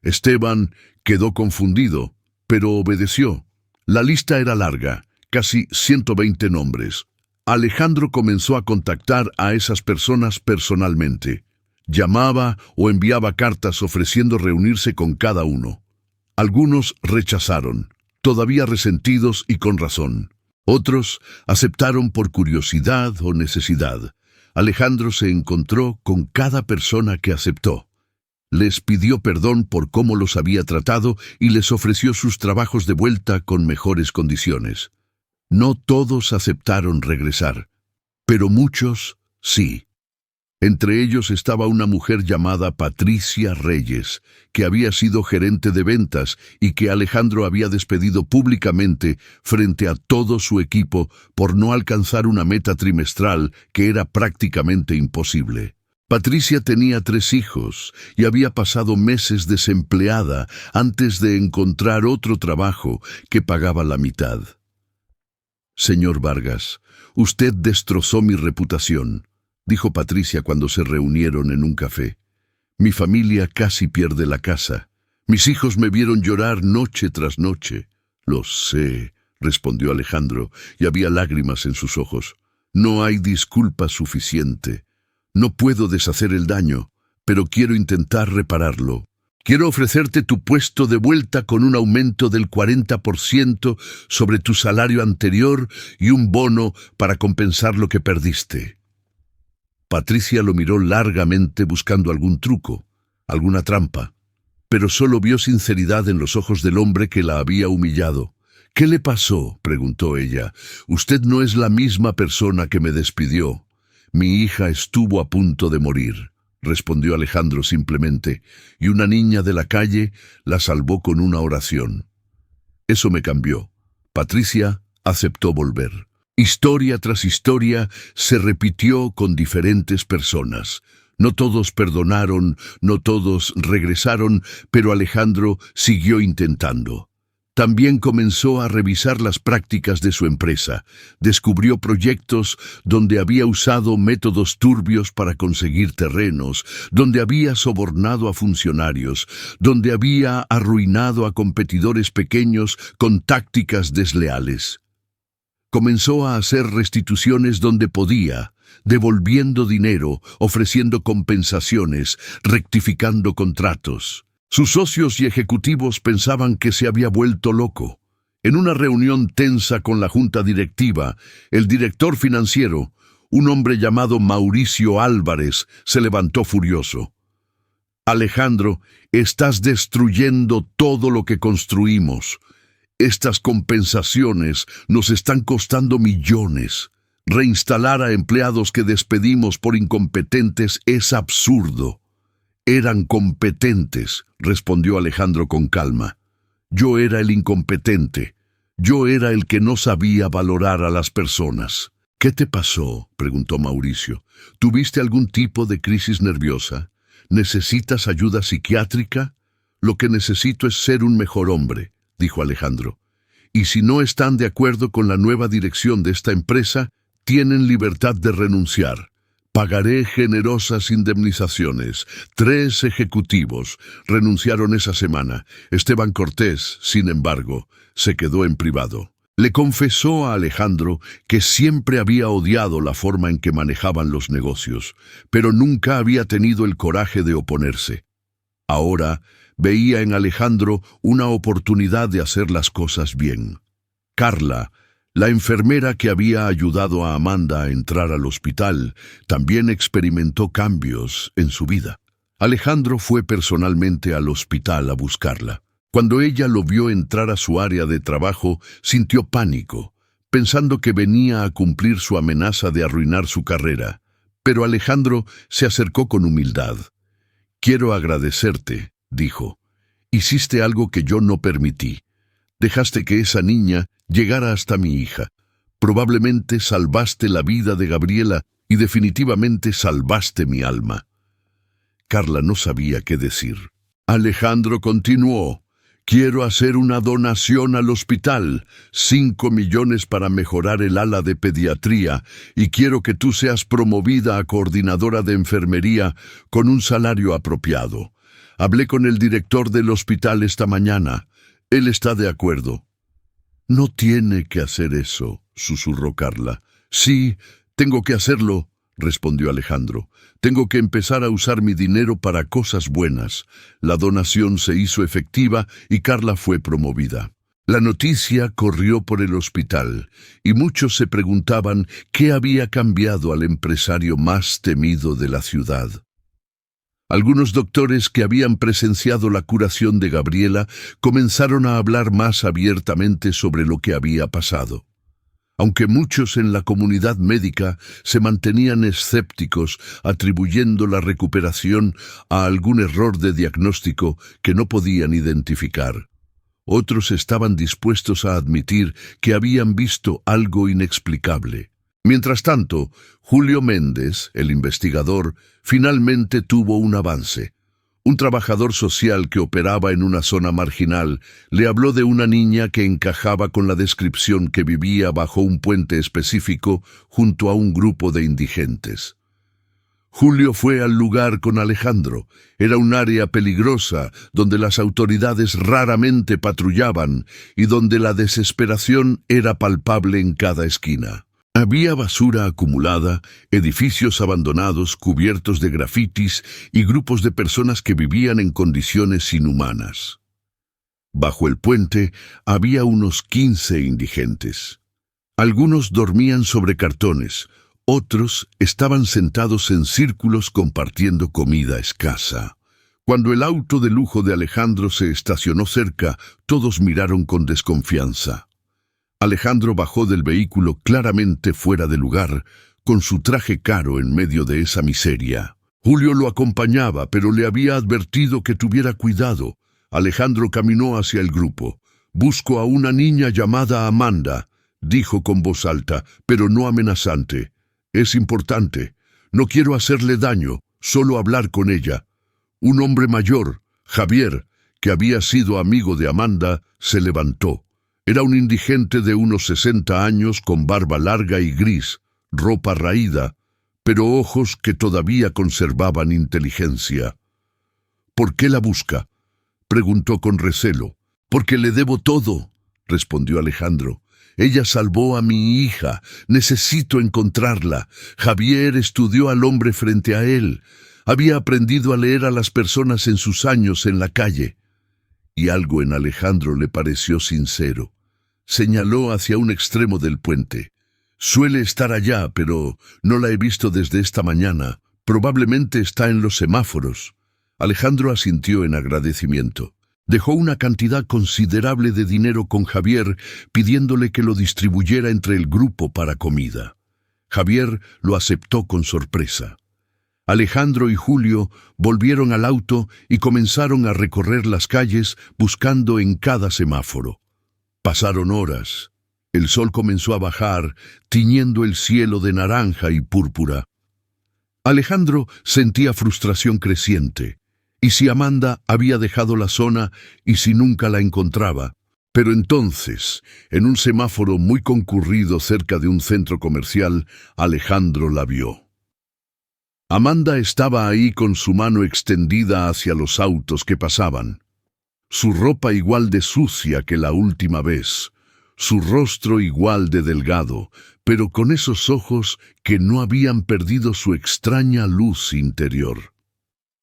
Esteban quedó confundido, pero obedeció. La lista era larga, casi 120 nombres. Alejandro comenzó a contactar a esas personas personalmente. Llamaba o enviaba cartas ofreciendo reunirse con cada uno. Algunos rechazaron, todavía resentidos y con razón. Otros aceptaron por curiosidad o necesidad. Alejandro se encontró con cada persona que aceptó. Les pidió perdón por cómo los había tratado y les ofreció sus trabajos de vuelta con mejores condiciones. No todos aceptaron regresar, pero muchos sí. Entre ellos estaba una mujer llamada Patricia Reyes, que había sido gerente de ventas y que Alejandro había despedido públicamente frente a todo su equipo por no alcanzar una meta trimestral que era prácticamente imposible. Patricia tenía 3 hijos y había pasado meses desempleada antes de encontrar otro trabajo que pagaba la mitad. «Señor Vargas, usted destrozó mi reputación», dijo Patricia cuando se reunieron en un café. «Mi familia casi pierde la casa. Mis hijos me vieron llorar noche tras noche». «Lo sé», respondió Alejandro, y había lágrimas en sus ojos. «No hay disculpa suficiente. No puedo deshacer el daño, pero quiero intentar repararlo. Quiero ofrecerte tu puesto de vuelta con un aumento del 40% sobre tu salario anterior y un bono para compensar lo que perdiste». Patricia lo miró largamente buscando algún truco, alguna trampa, pero solo vio sinceridad en los ojos del hombre que la había humillado. «¿Qué le pasó?», preguntó ella. «Usted no es la misma persona que me despidió». «Mi hija estuvo a punto de morir», respondió Alejandro simplemente, «y una niña de la calle la salvó con una oración. Eso me cambió». Patricia aceptó volver. Historia tras historia se repitió con diferentes personas. No todos perdonaron, no todos regresaron, pero Alejandro siguió intentando. También comenzó a revisar las prácticas de su empresa. Descubrió proyectos donde había usado métodos turbios para conseguir terrenos, donde había sobornado a funcionarios, donde había arruinado a competidores pequeños con tácticas desleales. Comenzó a hacer restituciones donde podía, devolviendo dinero, ofreciendo compensaciones, rectificando contratos. Sus socios y ejecutivos pensaban que se había vuelto loco. En una reunión tensa con la junta directiva, el director financiero, un hombre llamado Mauricio Álvarez, se levantó furioso. Alejandro, estás destruyendo todo lo que construimos. Estas compensaciones nos están costando millones. Reinstalar a empleados que despedimos por incompetentes es absurdo. Eran competentes, respondió Alejandro con calma. Yo era el incompetente. Yo era el que no sabía valorar a las personas. ¿Qué te pasó?, preguntó Mauricio. ¿Tuviste algún tipo de crisis nerviosa? ¿Necesitas ayuda psiquiátrica? Lo que necesito es ser un mejor hombre, dijo Alejandro. Y si no están de acuerdo con la nueva dirección de esta empresa, tienen libertad de renunciar. Pagaré generosas indemnizaciones. 3 ejecutivos renunciaron esa semana. Esteban Cortés, sin embargo, se quedó en privado. Le confesó a Alejandro que siempre había odiado la forma en que manejaban los negocios, pero nunca había tenido el coraje de oponerse. Ahora veía en Alejandro una oportunidad de hacer las cosas bien. Carla, la enfermera que había ayudado a Amanda a entrar al hospital, también experimentó cambios en su vida. Alejandro fue personalmente al hospital a buscarla. Cuando ella lo vio entrar a su área de trabajo, sintió pánico, pensando que venía a cumplir su amenaza de arruinar su carrera. Pero Alejandro se acercó con humildad. «Quiero agradecerte», dijo. «Hiciste algo que yo no permití. Dejaste que esa niña llegara hasta mi hija. Probablemente salvaste la vida de Gabriela y definitivamente salvaste mi alma». Carla no sabía qué decir. Alejandro continuó. «Quiero hacer una donación al hospital, 5 millones para mejorar el ala de pediatría, y quiero que tú seas promovida a coordinadora de enfermería con un salario apropiado. Hablé con el director del hospital esta mañana. Él está de acuerdo». «No tiene que hacer eso», susurró Carla. «Sí, tengo que hacerlo», respondió Alejandro. «Tengo que empezar a usar mi dinero para cosas buenas». La donación se hizo efectiva y Carla fue promovida. La noticia corrió por el hospital y muchos se preguntaban qué había cambiado al empresario más temido de la ciudad. Algunos doctores que habían presenciado la curación de Gabriela comenzaron a hablar más abiertamente sobre lo que había pasado. Aunque muchos en la comunidad médica se mantenían escépticos, atribuyendo la recuperación a algún error de diagnóstico que no podían identificar. Otros estaban dispuestos a admitir que habían visto algo inexplicable. Mientras tanto, Julio Méndez, el investigador, finalmente tuvo un avance. Un trabajador social que operaba en una zona marginal le habló de una niña que encajaba con la descripción que vivía bajo un puente específico junto a un grupo de indigentes. Julio fue al lugar con Alejandro. Era un área peligrosa donde las autoridades raramente patrullaban y donde la desesperación era palpable en cada esquina. Había basura acumulada, edificios abandonados cubiertos de grafitis y grupos de personas que vivían en condiciones inhumanas. Bajo el puente había unos 15 indigentes. Algunos dormían sobre cartones, otros estaban sentados en círculos compartiendo comida escasa. Cuando el auto de lujo de Alejandro se estacionó cerca, todos miraron con desconfianza. Alejandro bajó del vehículo claramente fuera de lugar, con su traje caro en medio de esa miseria. Julio lo acompañaba, pero le había advertido que tuviera cuidado. Alejandro caminó hacia el grupo. «Busco a una niña llamada Amanda», dijo con voz alta, pero no amenazante. «Es importante. No quiero hacerle daño, solo hablar con ella». Un hombre mayor, Javier, que había sido amigo de Amanda, se levantó. Era un indigente de unos 60 años con barba larga y gris, ropa raída, pero ojos que todavía conservaban inteligencia. «¿Por qué la busca?», preguntó con recelo. «Porque le debo todo», respondió Alejandro. «Ella salvó a mi hija. Necesito encontrarla. Javier estudió al hombre frente a él. Había aprendido a leer a las personas en sus años en la calle». Y algo en Alejandro le pareció sincero. Señaló hacia un extremo del puente. «Suele estar allá, pero no la he visto desde esta mañana. Probablemente está en los semáforos». Alejandro asintió en agradecimiento. Dejó una cantidad considerable de dinero con Javier, pidiéndole que lo distribuyera entre el grupo para comida. Javier lo aceptó con sorpresa. Alejandro y Julio volvieron al auto y comenzaron a recorrer las calles buscando en cada semáforo. Pasaron horas. El sol comenzó a bajar, tiñendo el cielo de naranja y púrpura. Alejandro sentía frustración creciente. ¿Y si Amanda había dejado la zona y si nunca la encontraba? Pero entonces, en un semáforo muy concurrido cerca de un centro comercial, Alejandro la vio. Amanda estaba ahí con su mano extendida hacia los autos que pasaban. Su ropa igual de sucia que la última vez, su rostro igual de delgado, pero con esos ojos que no habían perdido su extraña luz interior.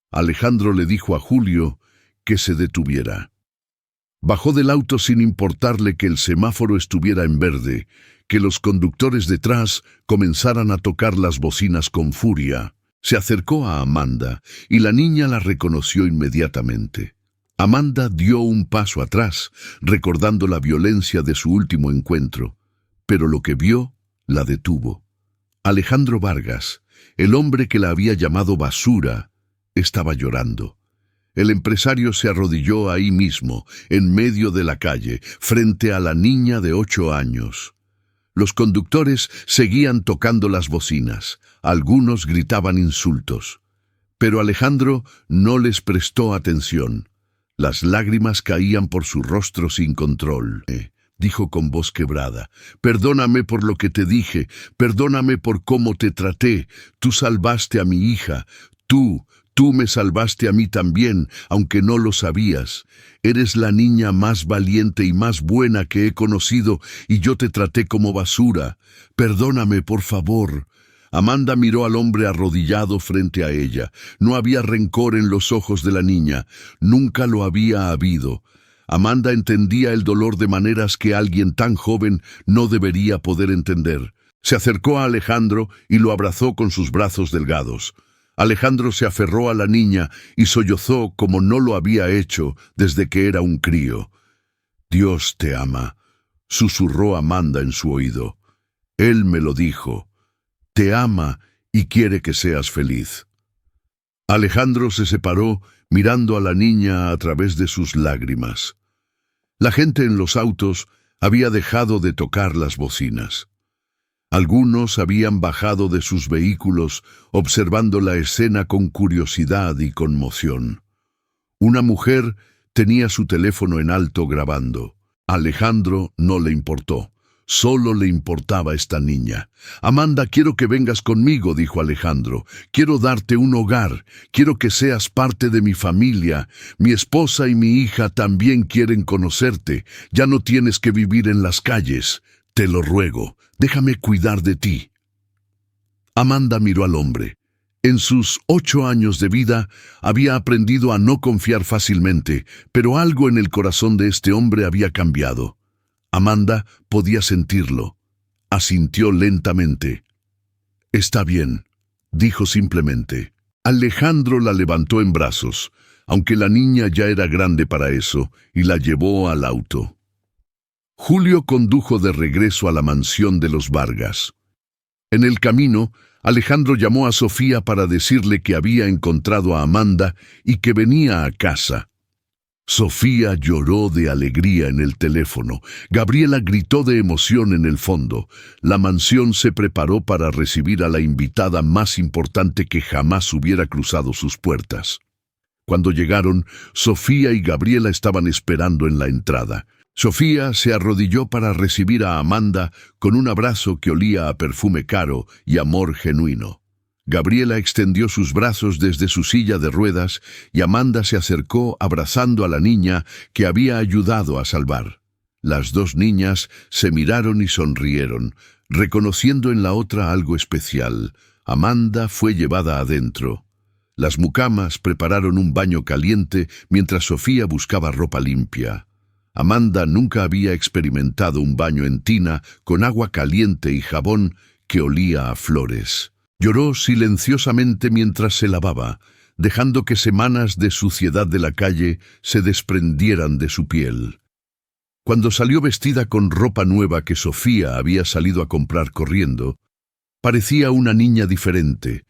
Alejandro le dijo a Julio que se detuviera. Bajó del auto sin importarle que el semáforo estuviera en verde, que los conductores detrás comenzaran a tocar las bocinas con furia. Se acercó a Amanda y la niña la reconoció inmediatamente. Amanda dio un paso atrás, recordando la violencia de su último encuentro, pero lo que vio la detuvo. Alejandro Vargas, el hombre que la había llamado basura, estaba llorando. El empresario se arrodilló ahí mismo, en medio de la calle, frente a la niña de 8 años. Los conductores seguían tocando las bocinas. Algunos gritaban insultos. Pero Alejandro no les prestó atención. Las lágrimas caían por su rostro sin control. Dijo con voz quebrada: «Perdóname por lo que te dije, perdóname por cómo te traté. Tú salvaste a mi hija. Tú me salvaste a mí también, aunque no lo sabías. Eres la niña más valiente y más buena que he conocido, y yo te traté como basura. Perdóname, por favor». Amanda miró al hombre arrodillado frente a ella. No había rencor en los ojos de la niña. Nunca lo había habido. Amanda entendía el dolor de maneras que alguien tan joven no debería poder entender. Se acercó a Alejandro y lo abrazó con sus brazos delgados. Alejandro se aferró a la niña y sollozó como no lo había hecho desde que era un crío. «Dios te ama», susurró Amanda en su oído. «Él me lo dijo. Te ama y quiere que seas feliz». Alejandro se separó, mirando a la niña a través de sus lágrimas. La gente en los autos había dejado de tocar las bocinas. Algunos habían bajado de sus vehículos, observando la escena con curiosidad y conmoción. Una mujer tenía su teléfono en alto grabando. Alejandro no le importó. Solo le importaba esta niña. «Amanda, quiero que vengas conmigo», dijo Alejandro. «Quiero darte un hogar. Quiero que seas parte de mi familia. Mi esposa y mi hija también quieren conocerte. Ya no tienes que vivir en las calles. Te lo ruego. Déjame cuidar de ti». Amanda miró al hombre. En sus 8 años de vida había aprendido a no confiar fácilmente, pero algo en el corazón de este hombre había cambiado. Amanda podía sentirlo. Asintió lentamente. «Está bien», dijo simplemente. Alejandro la levantó en brazos, aunque la niña ya era grande para eso, y la llevó al auto. Julio condujo de regreso a la mansión de los Vargas. En el camino, Alejandro llamó a Sofía para decirle que había encontrado a Amanda y que venía a casa. Sofía lloró de alegría en el teléfono. Gabriela gritó de emoción en el fondo. La mansión se preparó para recibir a la invitada más importante que jamás hubiera cruzado sus puertas. Cuando llegaron, Sofía y Gabriela estaban esperando en la entrada. Sofía se arrodilló para recibir a Amanda con un abrazo que olía a perfume caro y amor genuino. Gabriela extendió sus brazos desde su silla de ruedas y Amanda se acercó abrazando a la niña que había ayudado a salvar. Las dos niñas se miraron y sonrieron, reconociendo en la otra algo especial. Amanda fue llevada adentro. Las mucamas prepararon un baño caliente mientras Sofía buscaba ropa limpia. Amanda nunca había experimentado un baño en tina con agua caliente y jabón que olía a flores. Lloró silenciosamente mientras se lavaba. dejando que semanas de suciedad de la calle se desprendieran de su piel. Cuando salió vestida con ropa nueva que Sofía había salido a comprar corriendo, parecía una niña diferente,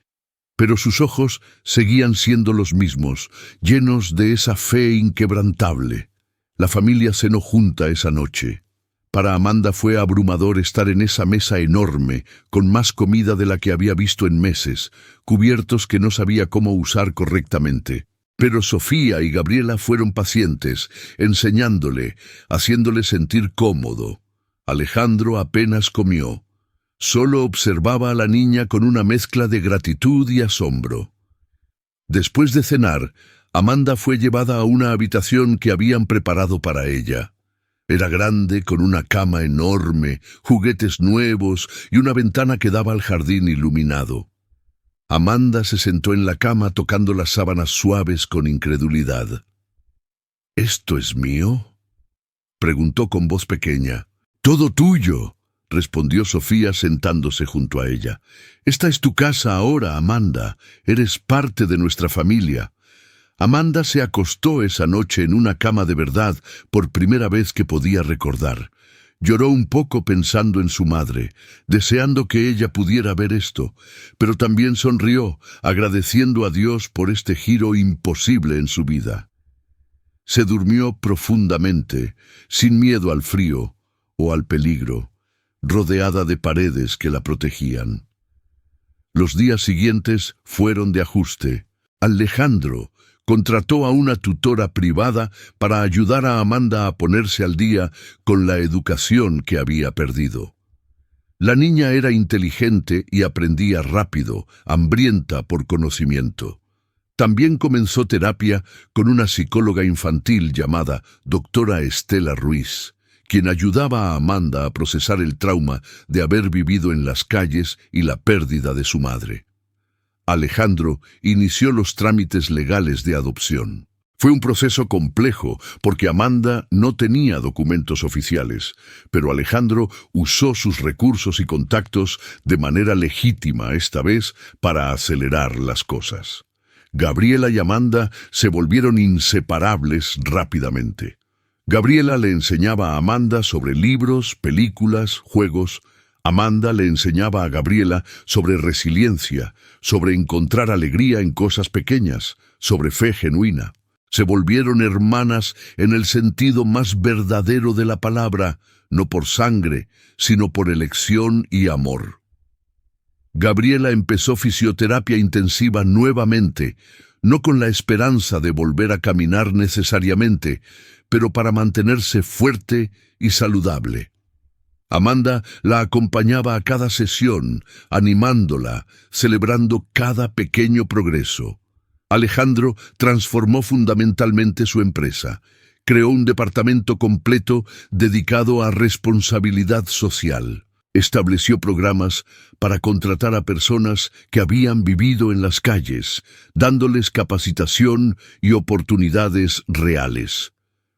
pero sus ojos seguían siendo los mismos, llenos de esa fe inquebrantable. La familia cenó junta esa noche. Para Amanda fue abrumador estar en esa mesa enorme, con más comida de la que había visto en meses, cubiertos que no sabía cómo usar correctamente. Pero Sofía y Gabriela fueron pacientes, enseñándole, haciéndole sentir cómodo. Alejandro apenas comió. Solo observaba a la niña con una mezcla de gratitud y asombro. Después de cenar, Amanda fue llevada a una habitación que habían preparado para ella. Era grande, con una cama enorme, juguetes nuevos y una ventana que daba al jardín iluminado. Amanda se sentó en la cama tocando las sábanas suaves con incredulidad. —¿Esto es mío? —preguntó con voz pequeña. —Todo tuyo —respondió Sofía sentándose junto a ella. —Esta es tu casa ahora, Amanda. Eres parte de nuestra familia. Amanda se acostó esa noche en una cama de verdad por primera vez que podía recordar. Lloró un poco pensando en su madre, deseando que ella pudiera ver esto, pero también sonrió, agradeciendo a Dios por este giro imposible en su vida. Se durmió profundamente, sin miedo al frío o al peligro, rodeada de paredes que la protegían. Los días siguientes fueron de ajuste. Alejandro contrató a una tutora privada para ayudar a Amanda a ponerse al día con la educación que había perdido. La niña era inteligente y aprendía rápido, hambrienta por conocimiento. También comenzó terapia con una psicóloga infantil llamada doctora Estela Ruiz, quien ayudaba a Amanda a procesar el trauma de haber vivido en las calles y la pérdida de su madre. Alejandro inició los trámites legales de adopción. Fue un proceso complejo porque Amanda no tenía documentos oficiales, pero Alejandro usó sus recursos y contactos de manera legítima esta vez para acelerar las cosas. Gabriela y Amanda se volvieron inseparables rápidamente. Gabriela le enseñaba a Amanda sobre libros, películas, juegos. Amanda le enseñaba a Gabriela sobre resiliencia, sobre encontrar alegría en cosas pequeñas, sobre fe genuina. Se volvieron hermanas en el sentido más verdadero de la palabra, no por sangre, sino por elección y amor. Gabriela empezó fisioterapia intensiva nuevamente, no con la esperanza de volver a caminar necesariamente, pero para mantenerse fuerte y saludable. Amanda la acompañaba a cada sesión, animándola, celebrando cada pequeño progreso. Alejandro transformó fundamentalmente su empresa. Creó un departamento completo dedicado a responsabilidad social. Estableció programas para contratar a personas que habían vivido en las calles, dándoles capacitación y oportunidades reales.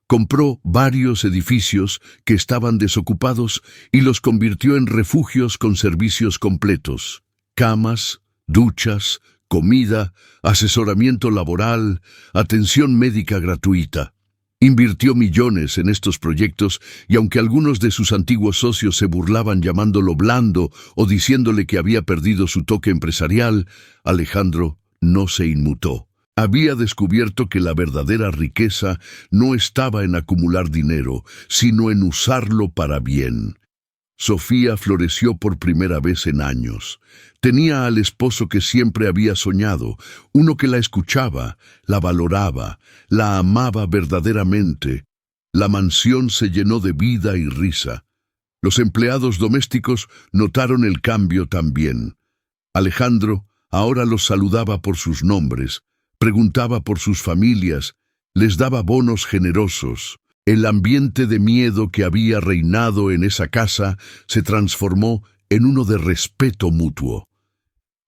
Compró varios edificios que estaban desocupados y los convirtió en refugios con servicios completos: camas, duchas, comida, asesoramiento laboral, atención médica gratuita. Invirtió millones en estos proyectos y aunque algunos de sus antiguos socios se burlaban llamándolo blando o diciéndole que había perdido su toque empresarial, Alejandro no se inmutó. Había descubierto que la verdadera riqueza no estaba en acumular dinero, sino en usarlo para bien. Sofía floreció por primera vez en años. Tenía al esposo que siempre había soñado, uno que la escuchaba, la valoraba, la amaba verdaderamente. La mansión se llenó de vida y risa. Los empleados domésticos notaron el cambio también. Alejandro ahora los saludaba por sus nombres, preguntaba por sus familias, les daba bonos generosos. El ambiente de miedo que había reinado en esa casa se transformó en uno de respeto mutuo.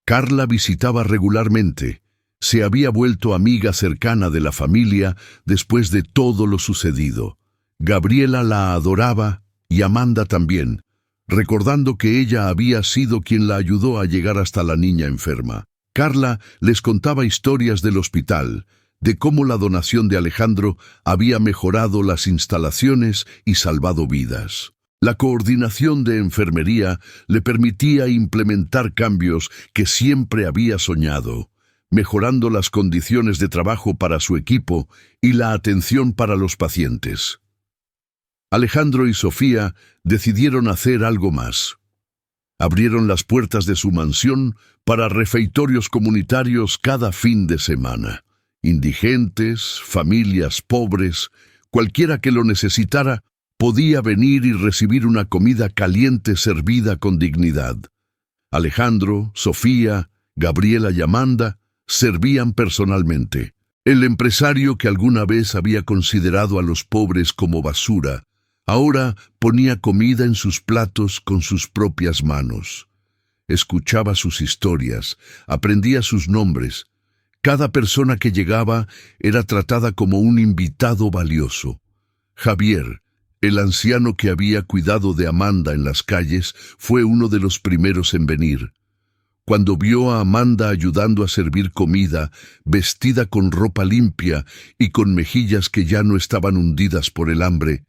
Carla visitaba regularmente. Se había vuelto amiga cercana de la familia después de todo lo sucedido. Gabriela la adoraba y Amanda también, recordando que ella había sido quien la ayudó a llegar hasta la niña enferma. Carla les contaba historias del hospital, de cómo la donación de Alejandro había mejorado las instalaciones y salvado vidas. La coordinación de enfermería le permitía implementar cambios que siempre había soñado, mejorando las condiciones de trabajo para su equipo y la atención para los pacientes. Alejandro y Sofía decidieron hacer algo más. Abrieron las puertas de su mansión para refeitorios comunitarios cada fin de semana. Indigentes, familias pobres, cualquiera que lo necesitara, podía venir y recibir una comida caliente servida con dignidad. Alejandro, Sofía, Gabriela y Amanda servían personalmente. El empresario que alguna vez había considerado a los pobres como basura, ahora ponía comida en sus platos con sus propias manos. Escuchaba sus historias, aprendía sus nombres. Cada persona que llegaba era tratada como un invitado valioso. Javier, el anciano que había cuidado de Amanda en las calles, fue uno de los primeros en venir. Cuando vio a Amanda ayudando a servir comida, vestida con ropa limpia y con mejillas que ya no estaban hundidas por el hambre,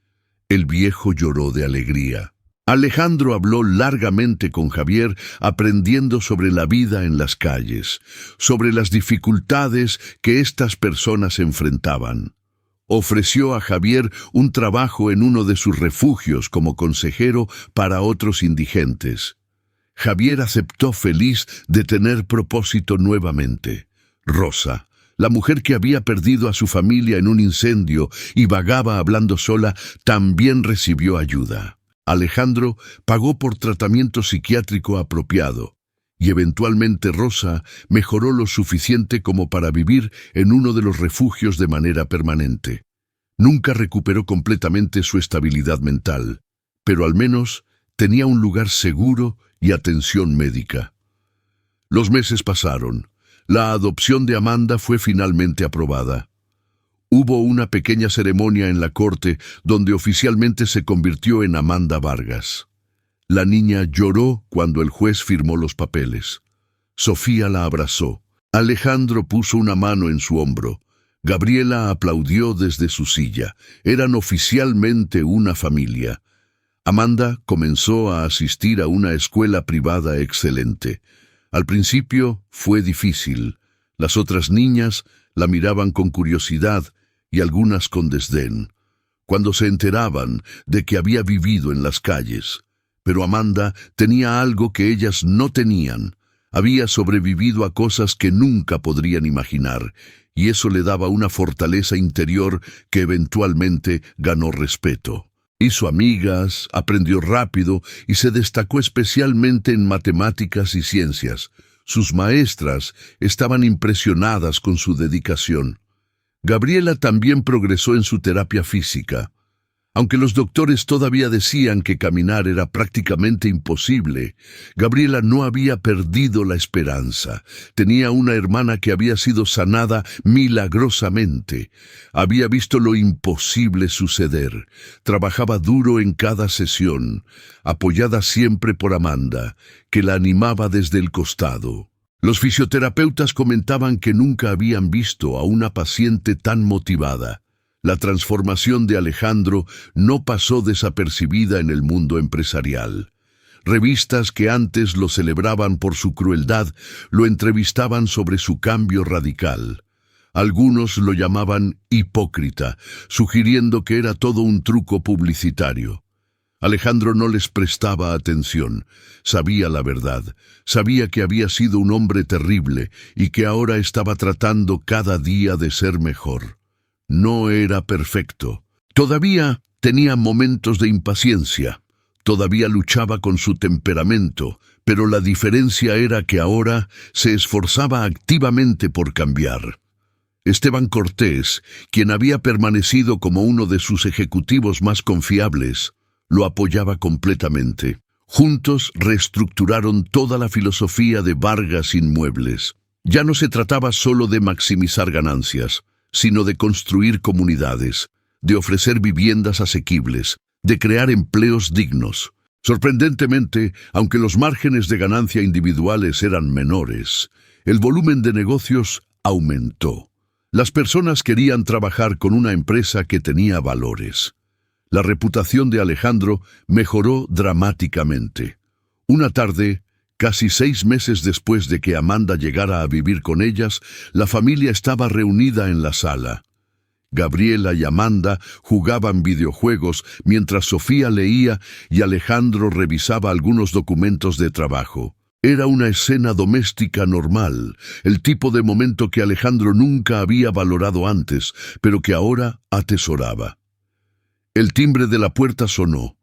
el viejo lloró de alegría. Alejandro habló largamente con Javier, aprendiendo sobre la vida en las calles, sobre las dificultades que estas personas enfrentaban. Ofreció a Javier un trabajo en uno de sus refugios como consejero para otros indigentes. Javier aceptó feliz de tener propósito nuevamente. Rosa, la mujer que había perdido a su familia en un incendio y vagaba hablando sola, también recibió ayuda. Alejandro pagó por tratamiento psiquiátrico apropiado, y eventualmente Rosa mejoró lo suficiente como para vivir en uno de los refugios de manera permanente. Nunca recuperó completamente su estabilidad mental, pero al menos tenía un lugar seguro y atención médica. Los meses pasaron. La adopción de Amanda fue finalmente aprobada. Hubo una pequeña ceremonia en la corte donde oficialmente se convirtió en Amanda Vargas. La niña lloró cuando el juez firmó los papeles. Sofía la abrazó. Alejandro puso una mano en su hombro. Gabriela aplaudió desde su silla. Eran oficialmente una familia. Amanda comenzó a asistir a una escuela privada excelente. Al principio fue difícil. Las otras niñas la miraban con curiosidad y algunas con desdén, cuando se enteraban de que había vivido en las calles. Pero Amanda tenía algo que ellas no tenían. Había sobrevivido a cosas que nunca podrían imaginar, y eso le daba una fortaleza interior que eventualmente ganó respeto. Hizo amigas, aprendió rápido y se destacó especialmente en matemáticas y ciencias. Sus maestras estaban impresionadas con su dedicación. Gabriela también progresó en su terapia física. Aunque los doctores todavía decían que caminar era prácticamente imposible, Gabriela no había perdido la esperanza. Tenía una hermana que había sido sanada milagrosamente. Había visto lo imposible suceder. Trabajaba duro en cada sesión, apoyada siempre por Amanda, que la animaba desde el costado. Los fisioterapeutas comentaban que nunca habían visto a una paciente tan motivada. La transformación de Alejandro no pasó desapercibida en el mundo empresarial. Revistas que antes lo celebraban por su crueldad lo entrevistaban sobre su cambio radical. Algunos lo llamaban hipócrita, sugiriendo que era todo un truco publicitario. Alejandro no les prestaba atención. Sabía la verdad. Sabía que había sido un hombre terrible y que ahora estaba tratando cada día de ser mejor. No era perfecto. Todavía tenía momentos de impaciencia. Todavía luchaba con su temperamento, pero la diferencia era que ahora se esforzaba activamente por cambiar. Esteban Cortés, quien había permanecido como uno de sus ejecutivos más confiables, lo apoyaba completamente. Juntos reestructuraron toda la filosofía de Vargas Inmuebles. Ya no se trataba solo de maximizar ganancias, sino de construir comunidades, de ofrecer viviendas asequibles, de crear empleos dignos. Sorprendentemente, aunque los márgenes de ganancia individuales eran menores, el volumen de negocios aumentó. Las personas querían trabajar con una empresa que tenía valores. La reputación de Alejandro mejoró dramáticamente. Una tarde, casi 6 meses después de que Amanda llegara a vivir con ellas, la familia estaba reunida en la sala. Gabriela y Amanda jugaban videojuegos mientras Sofía leía y Alejandro revisaba algunos documentos de trabajo. Era una escena doméstica normal, el tipo de momento que Alejandro nunca había valorado antes, pero que ahora atesoraba. El timbre de la puerta sonó.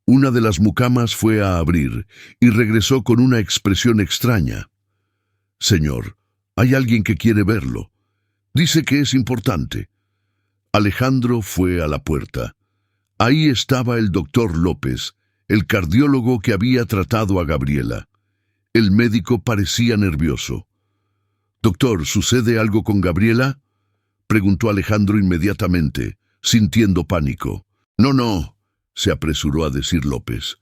Una de las mucamas fue a abrir y regresó con una expresión extraña. «Señor, hay alguien que quiere verlo. Dice que es importante». Alejandro fue a la puerta. Ahí estaba el doctor López, el cardiólogo que había tratado a Gabriela. El médico parecía nervioso. «Doctor, ¿sucede algo con Gabriela?», preguntó Alejandro inmediatamente, sintiendo pánico. «No», se apresuró a decir López.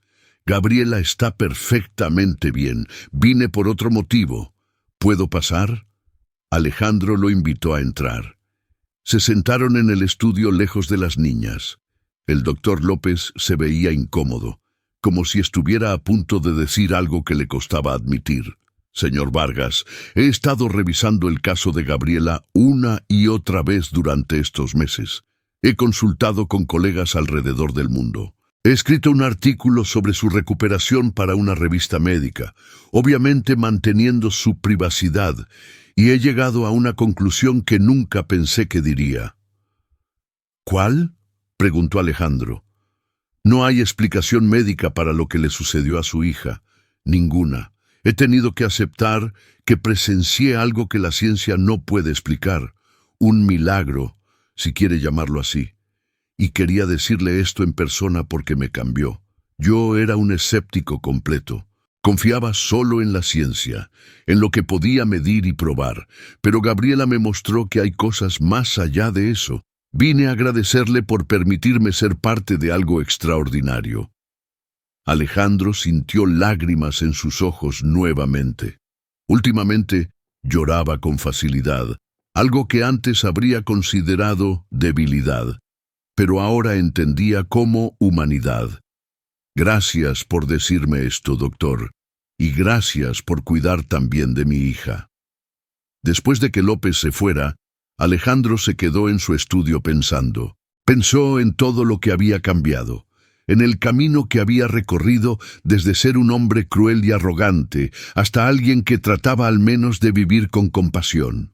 «Gabriela está perfectamente bien. Vine por otro motivo. ¿Puedo pasar?». Alejandro lo invitó a entrar. Se sentaron en el estudio lejos de las niñas. El doctor López se veía incómodo, como si estuviera a punto de decir algo que le costaba admitir. «Señor Vargas, he estado revisando el caso de Gabriela una y otra vez durante estos meses. He consultado con colegas alrededor del mundo. He escrito un artículo sobre su recuperación para una revista médica, obviamente manteniendo su privacidad, y he llegado a una conclusión que nunca pensé que diría». «¿Cuál?», preguntó Alejandro. «No hay explicación médica para lo que le sucedió a su hija. Ninguna. He tenido que aceptar que presencié algo que la ciencia no puede explicar. Un milagro, si quiere llamarlo así. Y quería decirle esto en persona porque me cambió. Yo era un escéptico completo. Confiaba solo en la ciencia, en lo que podía medir y probar. Pero Gabriela me mostró que hay cosas más allá de eso. Vine a agradecerle por permitirme ser parte de algo extraordinario». Alejandro sintió lágrimas en sus ojos nuevamente. Últimamente lloraba con facilidad, algo que antes habría considerado debilidad, pero ahora entendía como humanidad. «Gracias por decirme esto, doctor, y gracias por cuidar también de mi hija». Después de que López se fuera, Alejandro se quedó en su estudio pensando. Pensó en todo lo que había cambiado, en el camino que había recorrido desde ser un hombre cruel y arrogante hasta alguien que trataba al menos de vivir con compasión.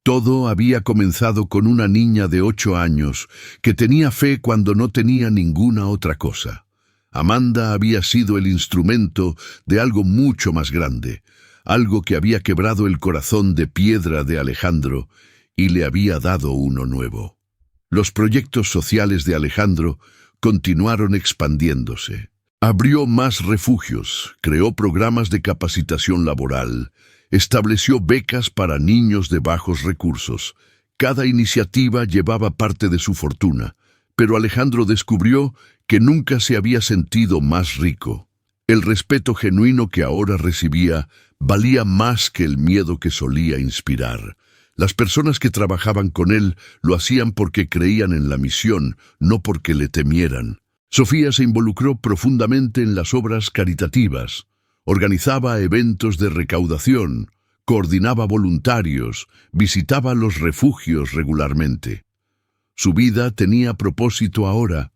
Todo había comenzado con una niña de 8 años que tenía fe cuando no tenía ninguna otra cosa. Amanda había sido el instrumento de algo mucho más grande, algo que había quebrado el corazón de piedra de Alejandro y le había dado uno nuevo. Los proyectos sociales de Alejandro continuaron expandiéndose. Abrió más refugios, creó programas de capacitación laboral, estableció becas para niños de bajos recursos. Cada iniciativa llevaba parte de su fortuna, pero Alejandro descubrió que nunca se había sentido más rico. El respeto genuino que ahora recibía valía más que el miedo que solía inspirar. Las personas que trabajaban con él lo hacían porque creían en la misión, no porque le temieran. Sofía se involucró profundamente en las obras caritativas. Organizaba eventos de recaudación, coordinaba voluntarios, visitaba los refugios regularmente. Su vida tenía propósito ahora,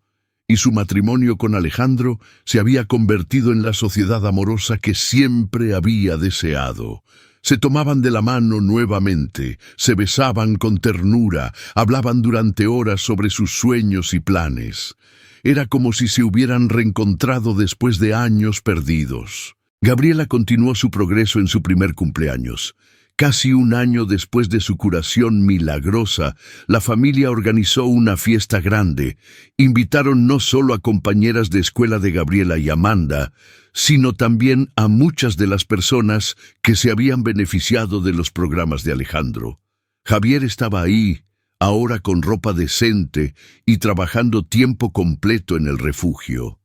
y su matrimonio con Alejandro se había convertido en la sociedad amorosa que siempre había deseado. Se tomaban de la mano nuevamente, se besaban con ternura, hablaban durante horas sobre sus sueños y planes. Era como si se hubieran reencontrado después de años perdidos. Gabriela continuó su progreso en su primer cumpleaños. Casi un año después de su curación milagrosa, la familia organizó una fiesta grande. Invitaron no solo a compañeras de escuela de Gabriela y Amanda, sino también a muchas de las personas que se habían beneficiado de los programas de Alejandro. Javier estaba ahí, ahora con ropa decente y trabajando tiempo completo en el refugio.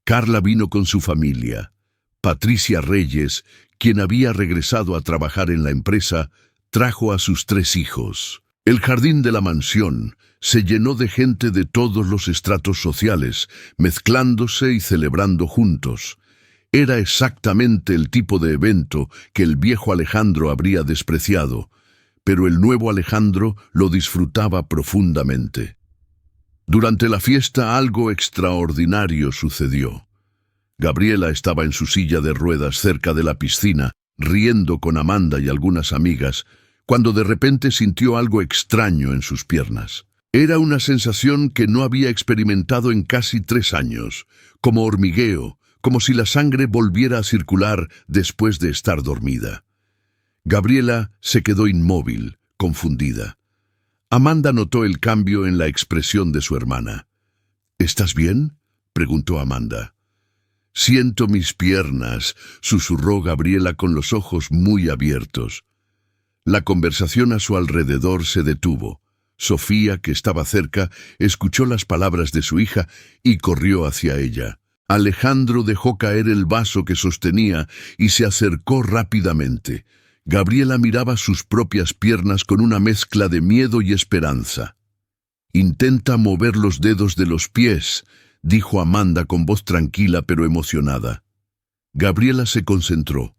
Carla vino con su familia. Patricia Reyes, quien había regresado a trabajar en la empresa, trajo a sus 3 hijos. El jardín de la mansión se llenó de gente de todos los estratos sociales, mezclándose y celebrando juntos. Era exactamente el tipo de evento que el viejo Alejandro habría despreciado, pero el nuevo Alejandro lo disfrutaba profundamente. Durante la fiesta algo extraordinario sucedió. Gabriela estaba en su silla de ruedas cerca de la piscina, riendo con Amanda y algunas amigas, cuando de repente sintió algo extraño en sus piernas. Era una sensación que no había experimentado en casi 3 años, como hormigueo, como si la sangre volviera a circular después de estar dormida. Gabriela se quedó inmóvil, confundida. Amanda notó el cambio en la expresión de su hermana. ¿Estás bien?, preguntó Amanda. Siento mis piernas, susurró Gabriela con los ojos muy abiertos. La conversación a su alrededor se detuvo. Sofía, que estaba cerca, escuchó las palabras de su hija y corrió hacia ella. Alejandro dejó caer el vaso que sostenía y se acercó rápidamente. Gabriela miraba sus propias piernas con una mezcla de miedo y esperanza. «Intenta mover los dedos de los pies», dijo Amanda con voz tranquila pero emocionada. Gabriela se concentró.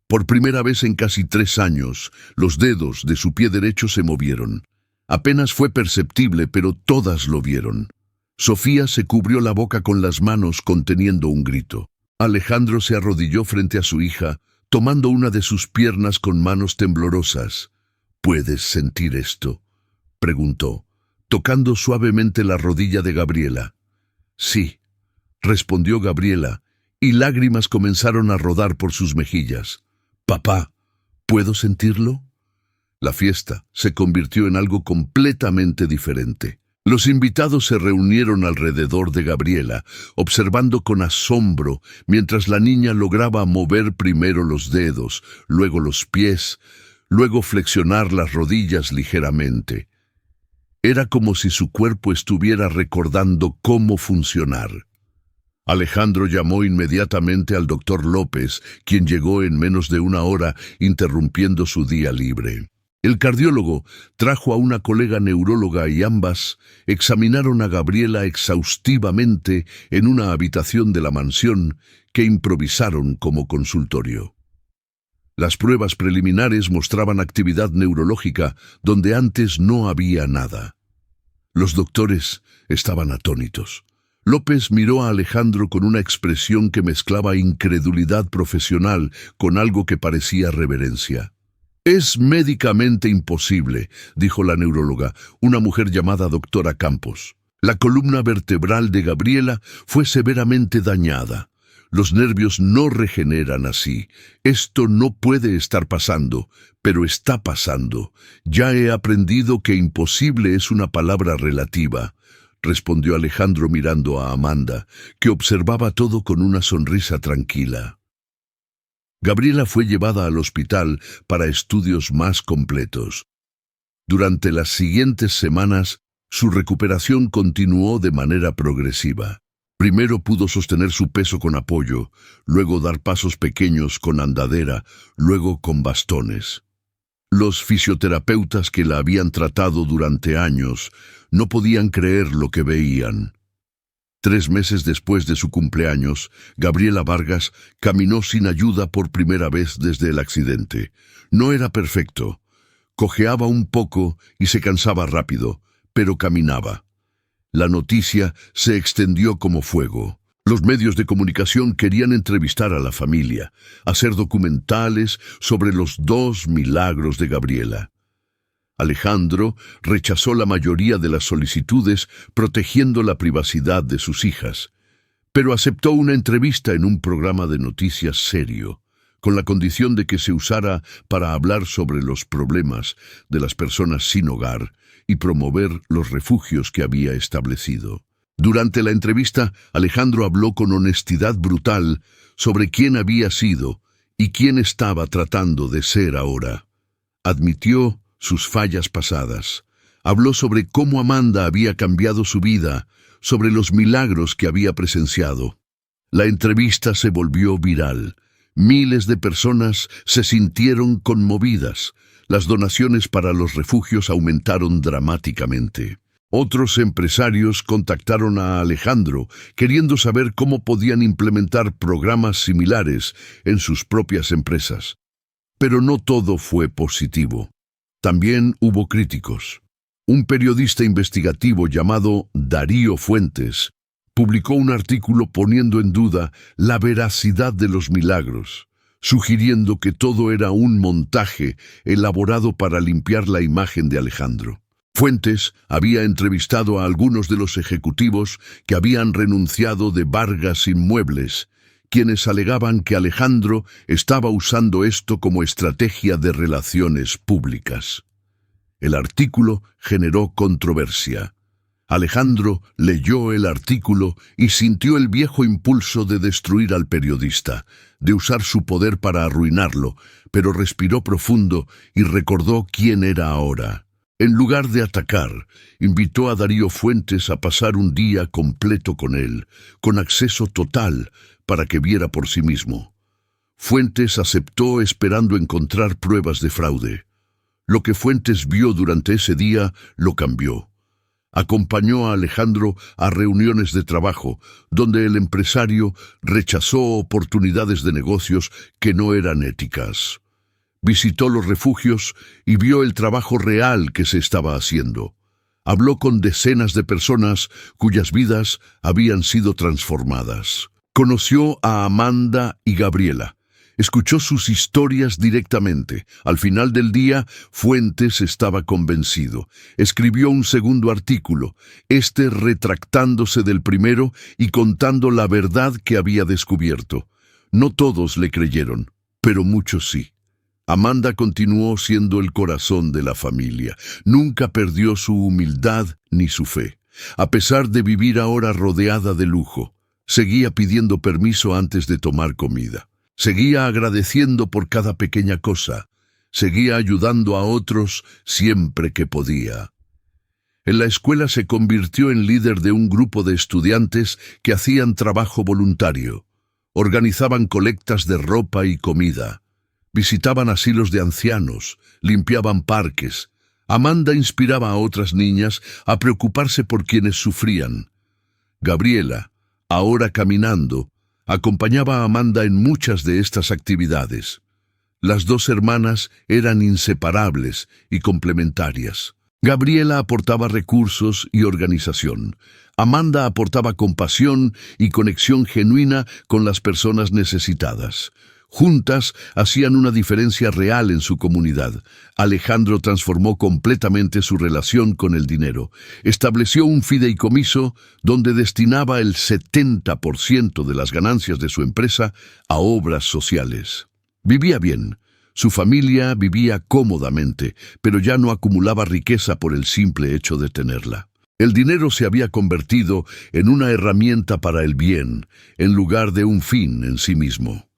Por primera vez en casi 3 años, los dedos de su pie derecho se movieron. Apenas fue perceptible, pero todas lo vieron. Sofía se cubrió la boca con las manos conteniendo un grito. Alejandro se arrodilló frente a su hija, tomando una de sus piernas con manos temblorosas. «¿Puedes sentir esto?», preguntó, tocando suavemente la rodilla de Gabriela. «Sí», respondió Gabriela, y lágrimas comenzaron a rodar por sus mejillas. «Papá, ¿puedo sentirlo?». La fiesta se convirtió en algo completamente diferente. Los invitados se reunieron alrededor de Gabriela, observando con asombro mientras la niña lograba mover primero los dedos, luego los pies, luego flexionar las rodillas ligeramente. Era como si su cuerpo estuviera recordando cómo funcionar. Alejandro llamó inmediatamente al doctor López, quien llegó en menos de 1 hora, interrumpiendo su día libre. El cardiólogo trajo a una colega neuróloga y ambas examinaron a Gabriela exhaustivamente en una habitación de la mansión que improvisaron como consultorio. Las pruebas preliminares mostraban actividad neurológica donde antes no había nada. Los doctores estaban atónitos. López miró a Alejandro con una expresión que mezclaba incredulidad profesional con algo que parecía reverencia. «Es médicamente imposible», dijo la neuróloga, una mujer llamada doctora Campos. La columna vertebral de Gabriela fue severamente dañada. Los nervios no regeneran así. Esto no puede estar pasando, pero está pasando. Ya he aprendido que imposible es una palabra relativa, respondió Alejandro mirando a Amanda, que observaba todo con una sonrisa tranquila. Gabriela fue llevada al hospital para estudios más completos. Durante las siguientes semanas, su recuperación continuó de manera progresiva. Primero pudo sostener su peso con apoyo, luego dar pasos pequeños con andadera, luego con bastones. Los fisioterapeutas que la habían tratado durante años no podían creer lo que veían. 3 meses después de su cumpleaños, Gabriela Vargas caminó sin ayuda por primera vez desde el accidente. No era perfecto. Cojeaba un poco y se cansaba rápido, pero caminaba. La noticia se extendió como fuego. Los medios de comunicación querían entrevistar a la familia, hacer documentales sobre los 2 milagros de Gabriela. Alejandro rechazó la mayoría de las solicitudes protegiendo la privacidad de sus hijas, pero aceptó una entrevista en un programa de noticias serio, con la condición de que se usara para hablar sobre los problemas de las personas sin hogar y promover los refugios que había establecido. Durante la entrevista, Alejandro habló con honestidad brutal sobre quién había sido y quién estaba tratando de ser ahora. Admitió sus fallas pasadas. Habló sobre cómo Amanda había cambiado su vida, sobre los milagros que había presenciado. La entrevista se volvió viral. Miles de personas se sintieron conmovidas. Las donaciones para los refugios aumentaron dramáticamente. Otros empresarios contactaron a Alejandro, queriendo saber cómo podían implementar programas similares en sus propias empresas. Pero no todo fue positivo. También hubo críticos. Un periodista investigativo llamado Darío Fuentes publicó un artículo poniendo en duda la veracidad de los milagros, sugiriendo que todo era un montaje elaborado para limpiar la imagen de Alejandro. Fuentes había entrevistado a algunos de los ejecutivos que habían renunciado de Vargas Inmuebles, quienes alegaban que Alejandro estaba usando esto como estrategia de relaciones públicas. El artículo generó controversia. Alejandro leyó el artículo y sintió el viejo impulso de destruir al periodista, de usar su poder para arruinarlo, pero respiró profundo y recordó quién era ahora. En lugar de atacar, invitó a Darío Fuentes a pasar un día completo con él, con acceso total, para que viera por sí mismo. Fuentes aceptó esperando encontrar pruebas de fraude. Lo que Fuentes vio durante ese día lo cambió. Acompañó a Alejandro a reuniones de trabajo, donde el empresario rechazó oportunidades de negocios que no eran éticas. Visitó los refugios y vio el trabajo real que se estaba haciendo. Habló con decenas de personas cuyas vidas habían sido transformadas. Conoció a Amanda y Gabriela. Escuchó sus historias directamente. Al final del día, Fuentes estaba convencido. Escribió un segundo artículo, retractándose del primero y contando la verdad que había descubierto. No todos le creyeron, pero muchos sí. Amanda continuó siendo el corazón de la familia. Nunca perdió su humildad ni su fe. A pesar de vivir ahora rodeada de lujo, seguía pidiendo permiso antes de tomar comida. Seguía agradeciendo por cada pequeña cosa. Seguía ayudando a otros siempre que podía. En la escuela se convirtió en líder de un grupo de estudiantes que hacían trabajo voluntario. Organizaban colectas de ropa y comida. Visitaban asilos de ancianos, limpiaban parques. Amanda inspiraba a otras niñas a preocuparse por quienes sufrían. Gabriela, ahora caminando, acompañaba a Amanda en muchas de estas actividades. Las dos hermanas eran inseparables y complementarias. Gabriela aportaba recursos y organización. Amanda aportaba compasión y conexión genuina con las personas necesitadas. Juntas hacían una diferencia real en su comunidad. Alejandro transformó completamente su relación con el dinero. Estableció un fideicomiso donde destinaba el 70% de las ganancias de su empresa a obras sociales. Vivía bien. Su familia vivía cómodamente, pero ya no acumulaba riqueza por el simple hecho de tenerla. El dinero se había convertido en una herramienta para el bien, en lugar de un fin en sí mismo.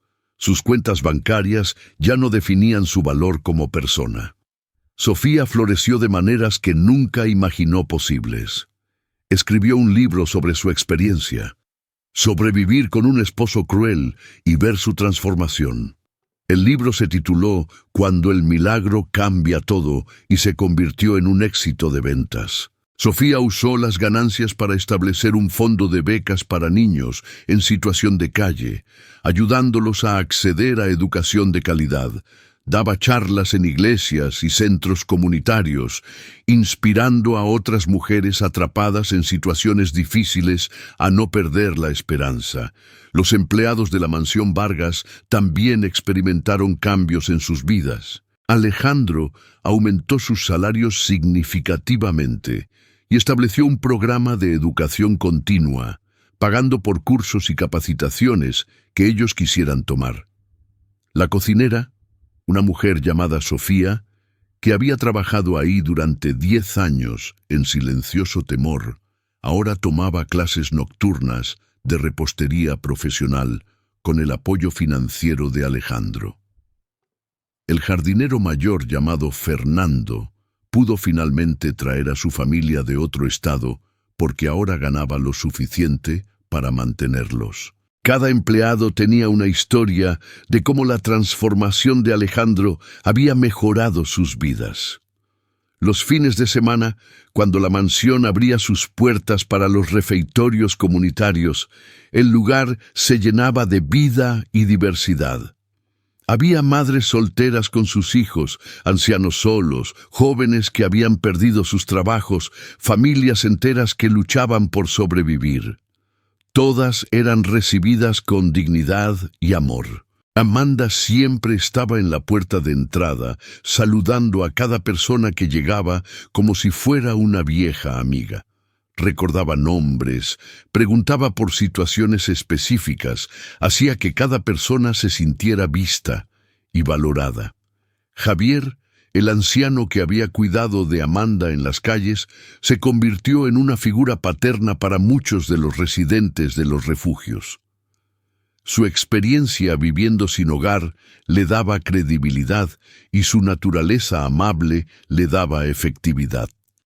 Sus cuentas bancarias ya no definían su valor como persona. Sofía floreció de maneras que nunca imaginó posibles. Escribió un libro sobre su experiencia, sobrevivir con un esposo cruel y ver su transformación. El libro se tituló Cuando el milagro cambia todo y se convirtió en un éxito de ventas. Sofía usó las ganancias para establecer un fondo de becas para niños en situación de calle, ayudándolos a acceder a educación de calidad. Daba charlas en iglesias y centros comunitarios, inspirando a otras mujeres atrapadas en situaciones difíciles a no perder la esperanza. Los empleados de la mansión Vargas también experimentaron cambios en sus vidas. Alejandro aumentó sus salarios significativamente y estableció un programa de educación continua, pagando por cursos y capacitaciones que ellos quisieran tomar. La cocinera, una mujer llamada Sofía, que había trabajado ahí durante 10 años en silencioso temor, ahora tomaba clases nocturnas de repostería profesional con el apoyo financiero de Alejandro. El jardinero mayor llamado Fernando pudo finalmente traer a su familia de otro estado porque ahora ganaba lo suficiente para mantenerlos. Cada empleado tenía una historia de cómo la transformación de Alejandro había mejorado sus vidas. Los fines de semana, cuando la mansión abría sus puertas para los refeitorios comunitarios, el lugar se llenaba de vida y diversidad. Había madres solteras con sus hijos, ancianos solos, jóvenes que habían perdido sus trabajos, familias enteras que luchaban por sobrevivir. Todas eran recibidas con dignidad y amor. Amanda siempre estaba en la puerta de entrada, saludando a cada persona que llegaba como si fuera una vieja amiga. Recordaba nombres, preguntaba por situaciones específicas, hacía que cada persona se sintiera vista y valorada. Javier, el anciano que había cuidado de Amanda en las calles, se convirtió en una figura paterna para muchos de los residentes de los refugios. Su experiencia viviendo sin hogar le daba credibilidad y su naturaleza amable le daba efectividad.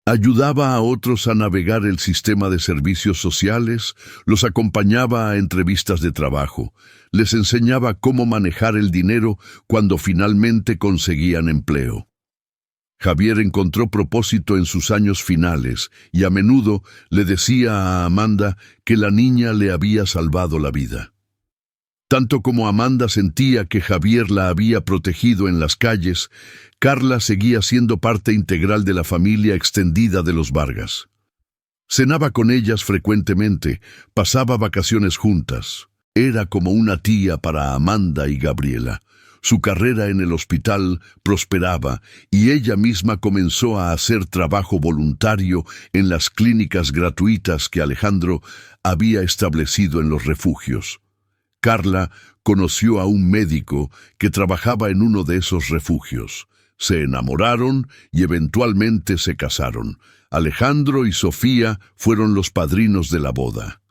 Ayudaba a otros a navegar el sistema de servicios sociales, los acompañaba a entrevistas de trabajo, les enseñaba cómo manejar el dinero cuando finalmente conseguían empleo. Javier encontró propósito en sus años finales y a menudo le decía a Amanda que la niña le había salvado la vida. Tanto como Amanda sentía que Javier la había protegido en las calles, Carla seguía siendo parte integral de la familia extendida de los Vargas. Cenaba con ellas frecuentemente, pasaba vacaciones juntas. Era como una tía para Amanda y Gabriela. Su carrera en el hospital prosperaba y ella misma comenzó a hacer trabajo voluntario en las clínicas gratuitas que Alejandro había establecido en los refugios. Carla conoció a un médico que trabajaba en uno de esos refugios. Se enamoraron y eventualmente se casaron. Alejandro y Sofía fueron los padrinos de la boda.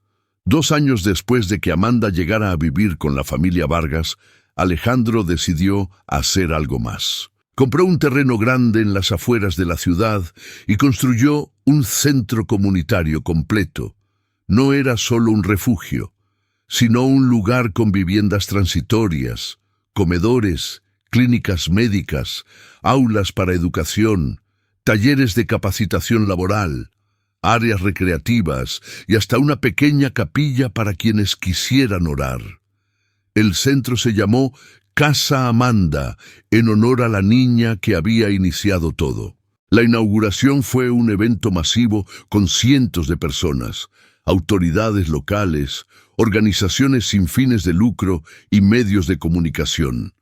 2 años después de que Amanda llegara a vivir con la familia Vargas, Alejandro decidió hacer algo más. Compró un terreno grande en las afueras de la ciudad y construyó un centro comunitario completo. No era solo un refugio, sino un lugar con viviendas transitorias, comedores, clínicas médicas, aulas para educación, talleres de capacitación laboral, áreas recreativas y hasta una pequeña capilla para quienes quisieran orar. El centro se llamó Casa Amanda, en honor a la niña que había iniciado todo. La inauguración fue un evento masivo con cientos de personas, autoridades locales, organizaciones sin fines de lucro y medios de comunicación.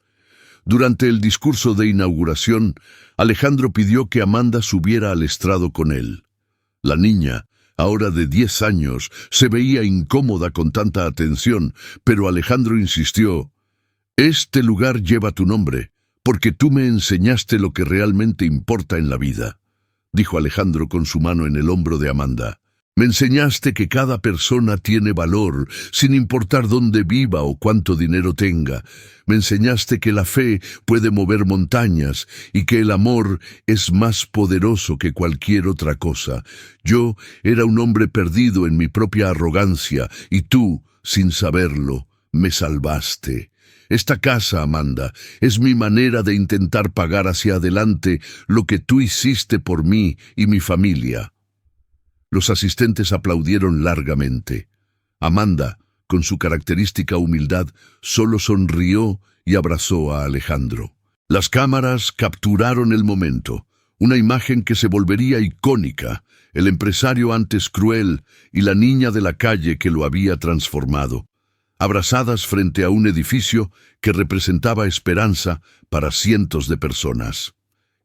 Durante el discurso de inauguración, Alejandro pidió que Amanda subiera al estrado con él. La niña, ahora de 10 años, se veía incómoda con tanta atención, pero Alejandro insistió: «Este lugar lleva tu nombre, porque tú me enseñaste lo que realmente importa en la vida», dijo Alejandro con su mano en el hombro de Amanda. «Me enseñaste que cada persona tiene valor, sin importar dónde viva o cuánto dinero tenga. Me enseñaste que la fe puede mover montañas y que el amor es más poderoso que cualquier otra cosa. Yo era un hombre perdido en mi propia arrogancia y tú, sin saberlo, me salvaste. Esta casa, Amanda, es mi manera de intentar pagar hacia adelante lo que tú hiciste por mí y mi familia». Los asistentes aplaudieron largamente. Amanda, con su característica humildad, solo sonrió y abrazó a Alejandro. Las cámaras capturaron el momento, una imagen que se volvería icónica, el empresario antes cruel y la niña de la calle que lo había transformado, abrazadas frente a un edificio que representaba esperanza para cientos de personas.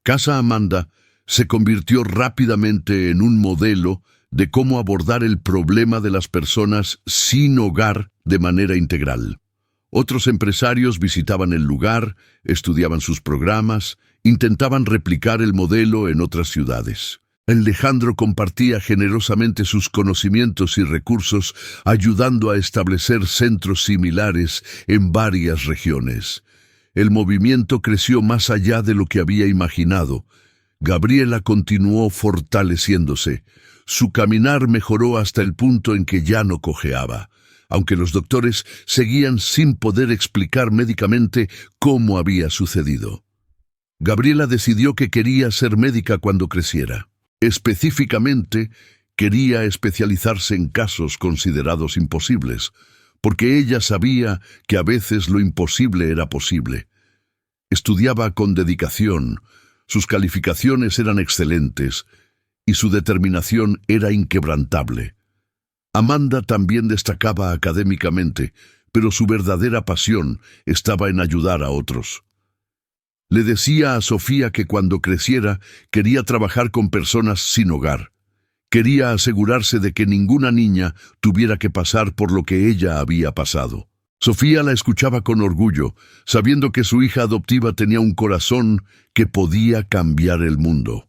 Casa Amanda se convirtió rápidamente en un modelo de cómo abordar el problema de las personas sin hogar de manera integral. Otros empresarios visitaban el lugar, estudiaban sus programas, intentaban replicar el modelo en otras ciudades. Alejandro compartía generosamente sus conocimientos y recursos, ayudando a establecer centros similares en varias regiones. El movimiento creció más allá de lo que había imaginado. Gabriela continuó fortaleciéndose. Su caminar mejoró hasta el punto en que ya no cojeaba. aunque los doctores seguían sin poder explicar médicamente cómo había sucedido. Gabriela decidió que quería ser médica cuando creciera. Específicamente, quería especializarse en casos considerados imposibles, porque ella sabía que a veces lo imposible era posible. Estudiaba con dedicación, sus calificaciones eran excelentes y su determinación era inquebrantable. Amanda también destacaba académicamente, pero su verdadera pasión estaba en ayudar a otros. Le decía a Sofía que cuando creciera quería trabajar con personas sin hogar. Quería asegurarse de que ninguna niña tuviera que pasar por lo que ella había pasado. Sofía la escuchaba con orgullo, sabiendo que su hija adoptiva tenía un corazón que podía cambiar el mundo.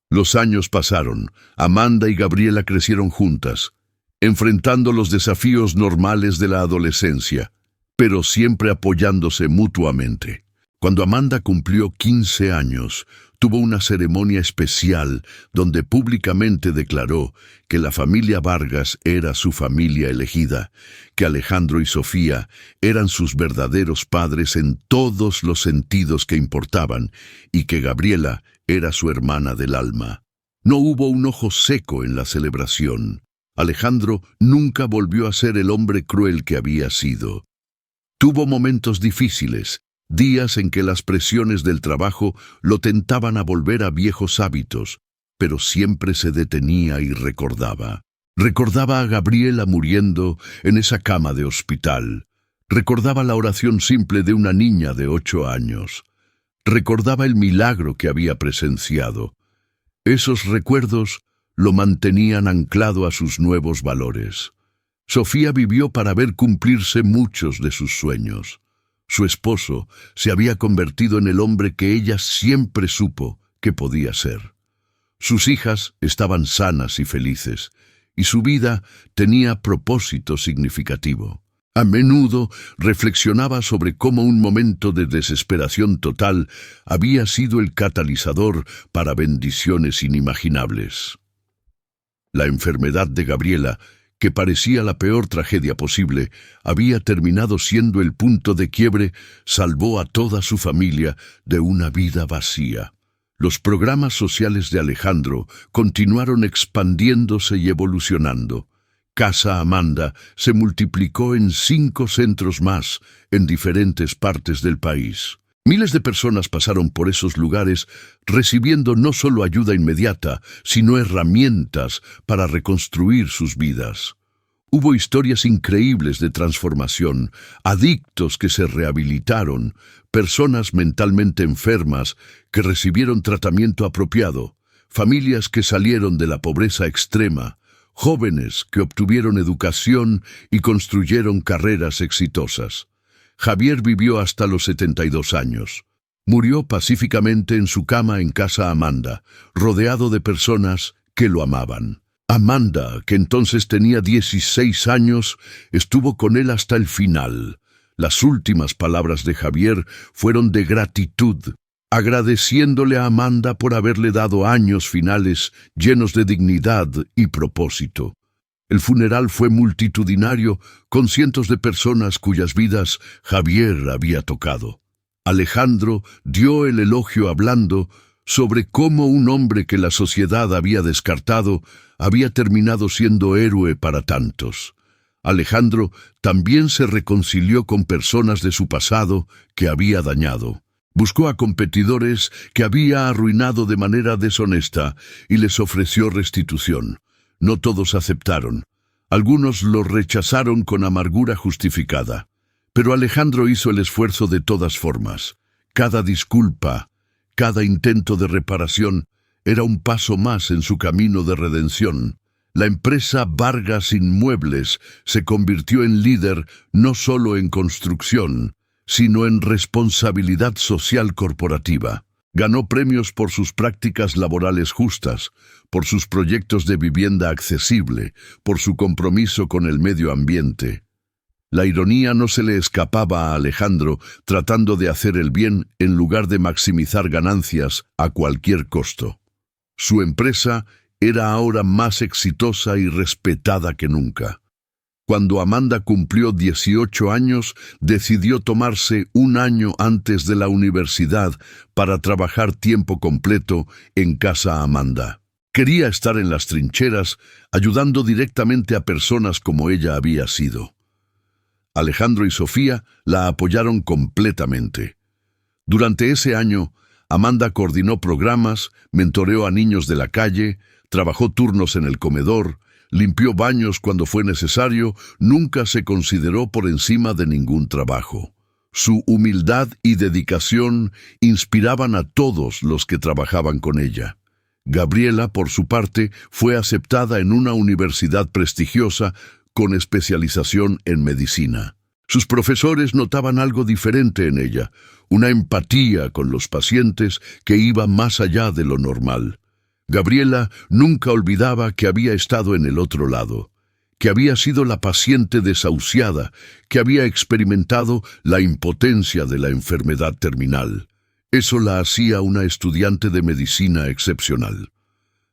Los años pasaron. Amanda y Gabriela crecieron juntas, enfrentando los desafíos normales de la adolescencia, pero siempre apoyándose mutuamente. Cuando Amanda cumplió 15 años, tuvo una ceremonia especial donde públicamente declaró que la familia Vargas era su familia elegida, que Alejandro y Sofía eran sus verdaderos padres en todos los sentidos que importaban y que Gabriela era su hermana del alma. No hubo un ojo seco en la celebración. Alejandro nunca volvió a ser el hombre cruel que había sido. Tuvo momentos difíciles, días en que las presiones del trabajo lo tentaban a volver a viejos hábitos, pero siempre se detenía y recordaba. Recordaba a Gabriela muriendo en esa cama de hospital. Recordaba la oración simple de una niña de 8 años. Recordaba el milagro que había presenciado. Esos recuerdos lo mantenían anclado a sus nuevos valores. Sofía vivió para ver cumplirse muchos de sus sueños. Su esposo se había convertido en el hombre que ella siempre supo que podía ser. Sus hijas estaban sanas y felices, y su vida tenía propósito significativo. A menudo reflexionaba sobre cómo un momento de desesperación total había sido el catalizador para bendiciones inimaginables. La enfermedad de Gabriela, que parecía la peor tragedia posible, había terminado siendo el punto de quiebre, salvó a toda su familia de una vida vacía. Los programas sociales de Alejandro continuaron expandiéndose y evolucionando. Casa Amanda se multiplicó en 5 centros más en diferentes partes del país. Miles de personas pasaron por esos lugares recibiendo no solo ayuda inmediata, sino herramientas para reconstruir sus vidas. Hubo historias increíbles de transformación, adictos que se rehabilitaron, personas mentalmente enfermas que recibieron tratamiento apropiado, familias que salieron de la pobreza extrema, jóvenes que obtuvieron educación y construyeron carreras exitosas. Javier vivió hasta los 72 años. Murió pacíficamente en su cama en Casa Amanda, rodeado de personas que lo amaban. Amanda, que entonces tenía 16 años, estuvo con él hasta el final. Las últimas palabras de Javier fueron de gratitud, agradeciéndole a Amanda por haberle dado años finales llenos de dignidad y propósito. El funeral fue multitudinario, con cientos de personas cuyas vidas Javier había tocado. Alejandro dio el elogio hablando sobre cómo un hombre que la sociedad había descartado había terminado siendo héroe para tantos. Alejandro también se reconcilió con personas de su pasado que había dañado. Buscó a competidores que había arruinado de manera deshonesta y les ofreció restitución. No todos aceptaron. Algunos lo rechazaron con amargura justificada. Pero Alejandro hizo el esfuerzo de todas formas. Cada disculpa, cada intento de reparación era un paso más en su camino de redención. La empresa Vargas Inmuebles se convirtió en líder no solo en construcción, sino en responsabilidad social corporativa. Ganó premios por sus prácticas laborales justas, por sus proyectos de vivienda accesible, por su compromiso con el medio ambiente. La ironía no se le escapaba a Alejandro tratando de hacer el bien en lugar de maximizar ganancias a cualquier costo. Su empresa era ahora más exitosa y respetada que nunca. Cuando Amanda cumplió 18 años, decidió tomarse un año antes de la universidad para trabajar tiempo completo en Casa Amanda. Quería estar en las trincheras, ayudando directamente a personas como ella había sido. Alejandro y Sofía la apoyaron completamente. Durante ese año, Amanda coordinó programas, mentoreó a niños de la calle, trabajó turnos en el comedor, limpió baños cuando fue necesario, nunca se consideró por encima de ningún trabajo. Su humildad y dedicación inspiraban a todos los que trabajaban con ella. Gabriela, por su parte, fue aceptada en una universidad prestigiosa con especialización en medicina. Sus profesores notaban algo diferente en ella, una empatía con los pacientes que iba más allá de lo normal. Gabriela nunca olvidaba que había estado en el otro lado, que había sido la paciente desahuciada, que había experimentado la impotencia de la enfermedad terminal. Eso la hacía una estudiante de medicina excepcional.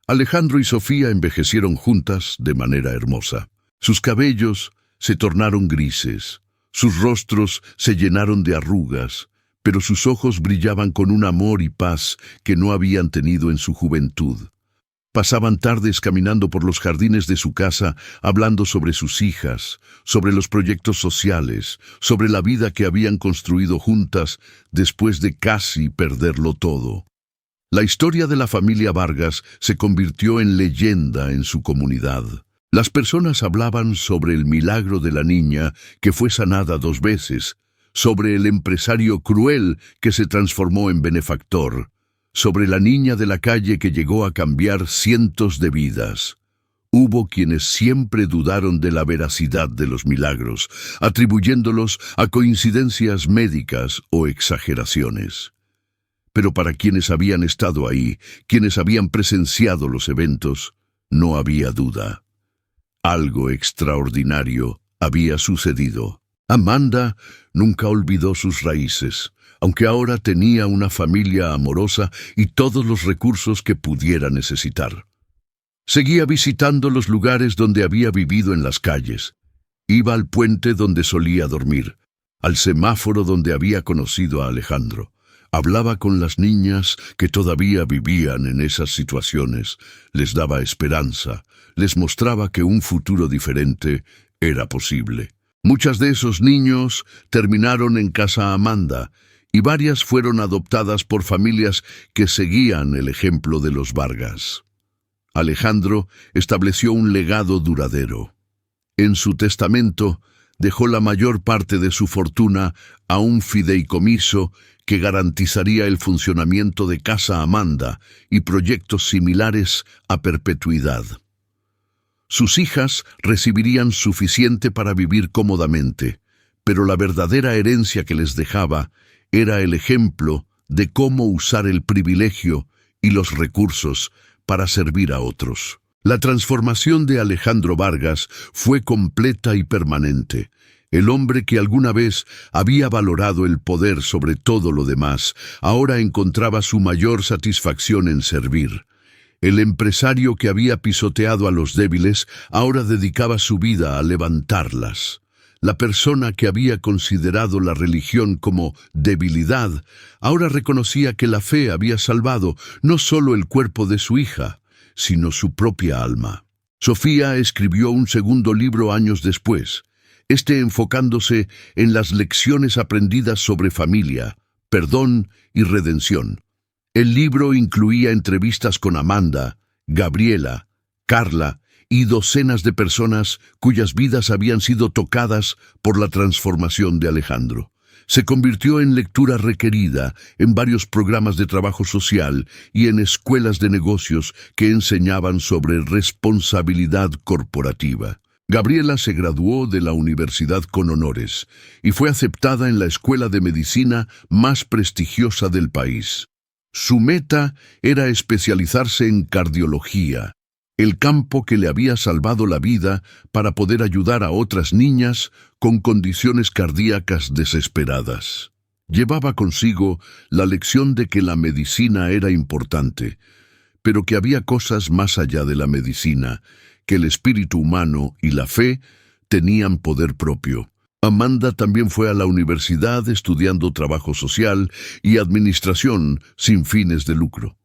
Alejandro y Sofía envejecieron juntas de manera hermosa. Sus cabellos se tornaron grises, sus rostros se llenaron de arrugas, pero sus ojos brillaban con un amor y paz que no habían tenido en su juventud. Pasaban tardes caminando por los jardines de su casa, hablando sobre sus hijas, sobre los proyectos sociales, sobre la vida que habían construido juntas después de casi perderlo todo. La historia de la familia Vargas se convirtió en leyenda en su comunidad. Las personas hablaban sobre el milagro de la niña que fue sanada 2 veces, sobre el empresario cruel que se transformó en benefactor, sobre la niña de la calle que llegó a cambiar cientos de vidas. Hubo quienes siempre dudaron de la veracidad de los milagros, atribuyéndolos a coincidencias médicas o exageraciones. Pero para quienes habían estado ahí, quienes habían presenciado los eventos, no había duda. Algo extraordinario había sucedido. Amanda nunca olvidó sus raíces, aunque ahora tenía una familia amorosa y todos los recursos que pudiera necesitar. Seguía visitando los lugares donde había vivido en las calles. Iba al puente donde solía dormir, al semáforo donde había conocido a Alejandro. Hablaba con las niñas que todavía vivían en esas situaciones, les daba esperanza, les mostraba que un futuro diferente era posible. Muchas de esos niños terminaron en Casa Amanda y varias fueron adoptadas por familias que seguían el ejemplo de los Vargas. Alejandro estableció un legado duradero. En su testamento dejó la mayor parte de su fortuna a un fideicomiso que garantizaría el funcionamiento de Casa Amanda y proyectos similares a perpetuidad. Sus hijas recibirían suficiente para vivir cómodamente, pero la verdadera herencia que les dejaba era el ejemplo de cómo usar el privilegio y los recursos para servir a otros. La transformación de Alejandro Vargas fue completa y permanente. El hombre que alguna vez había valorado el poder sobre todo lo demás, ahora encontraba su mayor satisfacción en servir. El empresario que había pisoteado a los débiles ahora dedicaba su vida a levantarlas. La persona que había considerado la religión como debilidad ahora reconocía que la fe había salvado no solo el cuerpo de su hija, sino su propia alma. Sofía escribió un segundo libro años después, enfocándose en las lecciones aprendidas sobre familia, perdón y redención. El libro incluía entrevistas con Amanda, Gabriela, Carla y docenas de personas cuyas vidas habían sido tocadas por la transformación de Alejandro. Se convirtió en lectura requerida en varios programas de trabajo social y en escuelas de negocios que enseñaban sobre responsabilidad corporativa. Gabriela se graduó de la universidad con honores y fue aceptada en la escuela de medicina más prestigiosa del país. Su meta era especializarse en cardiología, el campo que le había salvado la vida para poder ayudar a otras niñas con condiciones cardíacas desesperadas. Llevaba consigo la lección de que la medicina era importante, pero que había cosas más allá de la medicina, que el espíritu humano y la fe tenían poder propio. Amanda también fue a la universidad estudiando trabajo social y administración sin fines de lucro.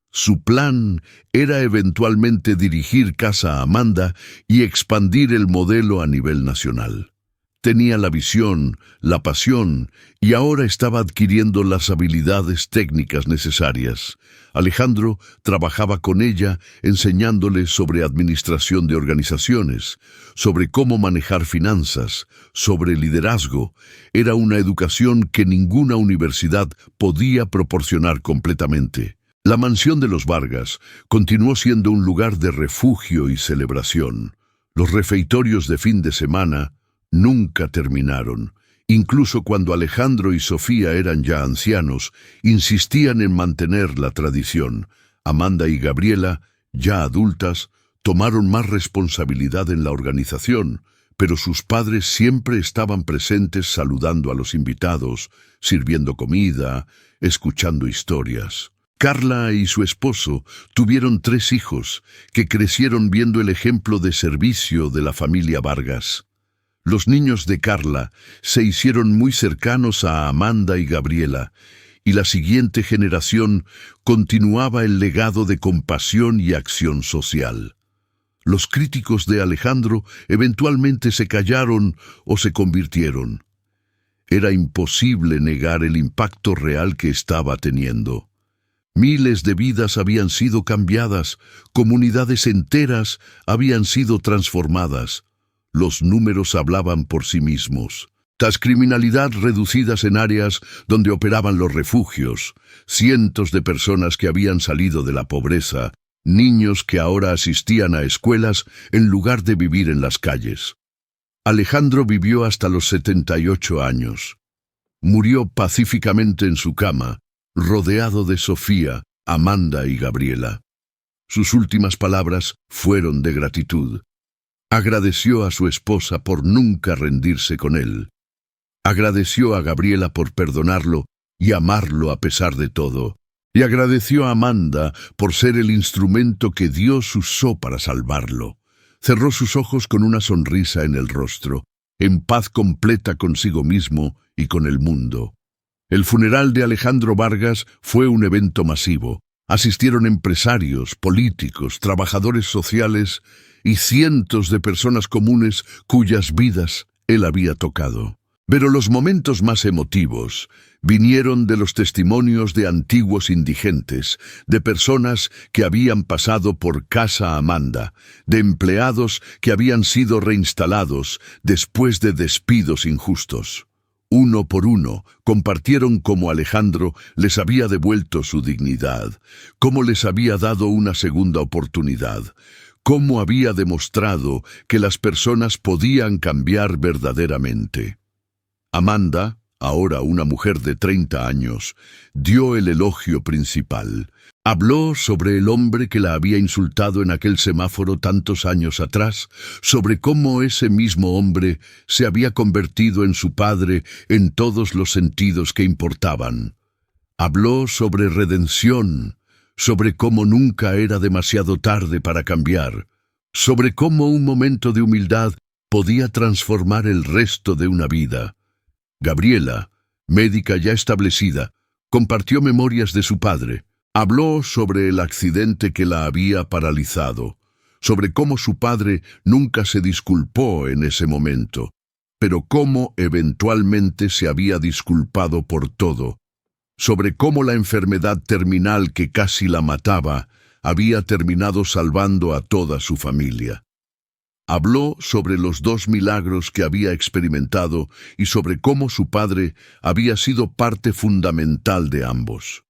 Su plan era eventualmente dirigir Casa Amanda y expandir el modelo a nivel nacional. Tenía la visión, la pasión, y ahora estaba adquiriendo las habilidades técnicas necesarias. Alejandro trabajaba con ella enseñándole sobre administración de organizaciones, sobre cómo manejar finanzas, sobre liderazgo. Era una educación que ninguna universidad podía proporcionar completamente. La mansión de los Vargas continuó siendo un lugar de refugio y celebración. Los refeitorios de fin de semana nunca terminaron. Incluso cuando Alejandro y Sofía eran ya ancianos, insistían en mantener la tradición. Amanda y Gabriela, ya adultas, tomaron más responsabilidad en la organización, pero sus padres siempre estaban presentes saludando a los invitados, sirviendo comida, escuchando historias. Carla y su esposo tuvieron 3 hijos que crecieron viendo el ejemplo de servicio de la familia Vargas. Los niños de Carla se hicieron muy cercanos a Amanda y Gabriela, y la siguiente generación continuaba el legado de compasión y acción social. Los críticos de Alejandro eventualmente se callaron o se convirtieron. Era imposible negar el impacto real que estaba teniendo. Miles de vidas habían sido cambiadas, comunidades enteras habían sido transformadas. Los números hablaban por sí mismos. Tras criminalidad reducidas en áreas donde operaban los refugios, cientos de personas que habían salido de la pobreza, niños que ahora asistían a escuelas en lugar de vivir en las calles. Alejandro vivió hasta los 78 años. Murió pacíficamente en su cama, rodeado de Sofía, Amanda y Gabriela. Sus últimas palabras fueron de gratitud. Agradeció a su esposa por nunca rendirse con él. Agradeció a Gabriela por perdonarlo y amarlo a pesar de todo. Y agradeció a Amanda por ser el instrumento que Dios usó para salvarlo. Cerró sus ojos con una sonrisa en el rostro, en paz completa consigo mismo y con el mundo. El funeral de Alejandro Vargas fue un evento masivo. Asistieron empresarios, políticos, trabajadores sociales y cientos de personas comunes cuyas vidas él había tocado. Pero los momentos más emotivos vinieron de los testimonios de antiguos indigentes, de personas que habían pasado por Casa Amanda, de empleados que habían sido reinstalados después de despidos injustos. Uno por uno, compartieron cómo Alejandro les había devuelto su dignidad, cómo les había dado una segunda oportunidad, cómo había demostrado que las personas podían cambiar verdaderamente. Amanda, ahora una mujer de 30 años, dio el elogio principal. Habló sobre el hombre que la había insultado en aquel semáforo tantos años atrás, sobre cómo ese mismo hombre se había convertido en su padre en todos los sentidos que importaban. Habló sobre redención, sobre cómo nunca era demasiado tarde para cambiar, sobre cómo un momento de humildad podía transformar el resto de una vida. Gabriela, médica ya establecida, compartió memorias de su padre. Habló sobre el accidente que la había paralizado, sobre cómo su padre nunca se disculpó en ese momento, pero cómo eventualmente se había disculpado por todo, sobre cómo la enfermedad terminal que casi la mataba había terminado salvando a toda su familia. Habló sobre los 2 milagros que había experimentado y sobre cómo su padre había sido parte fundamental de ambos.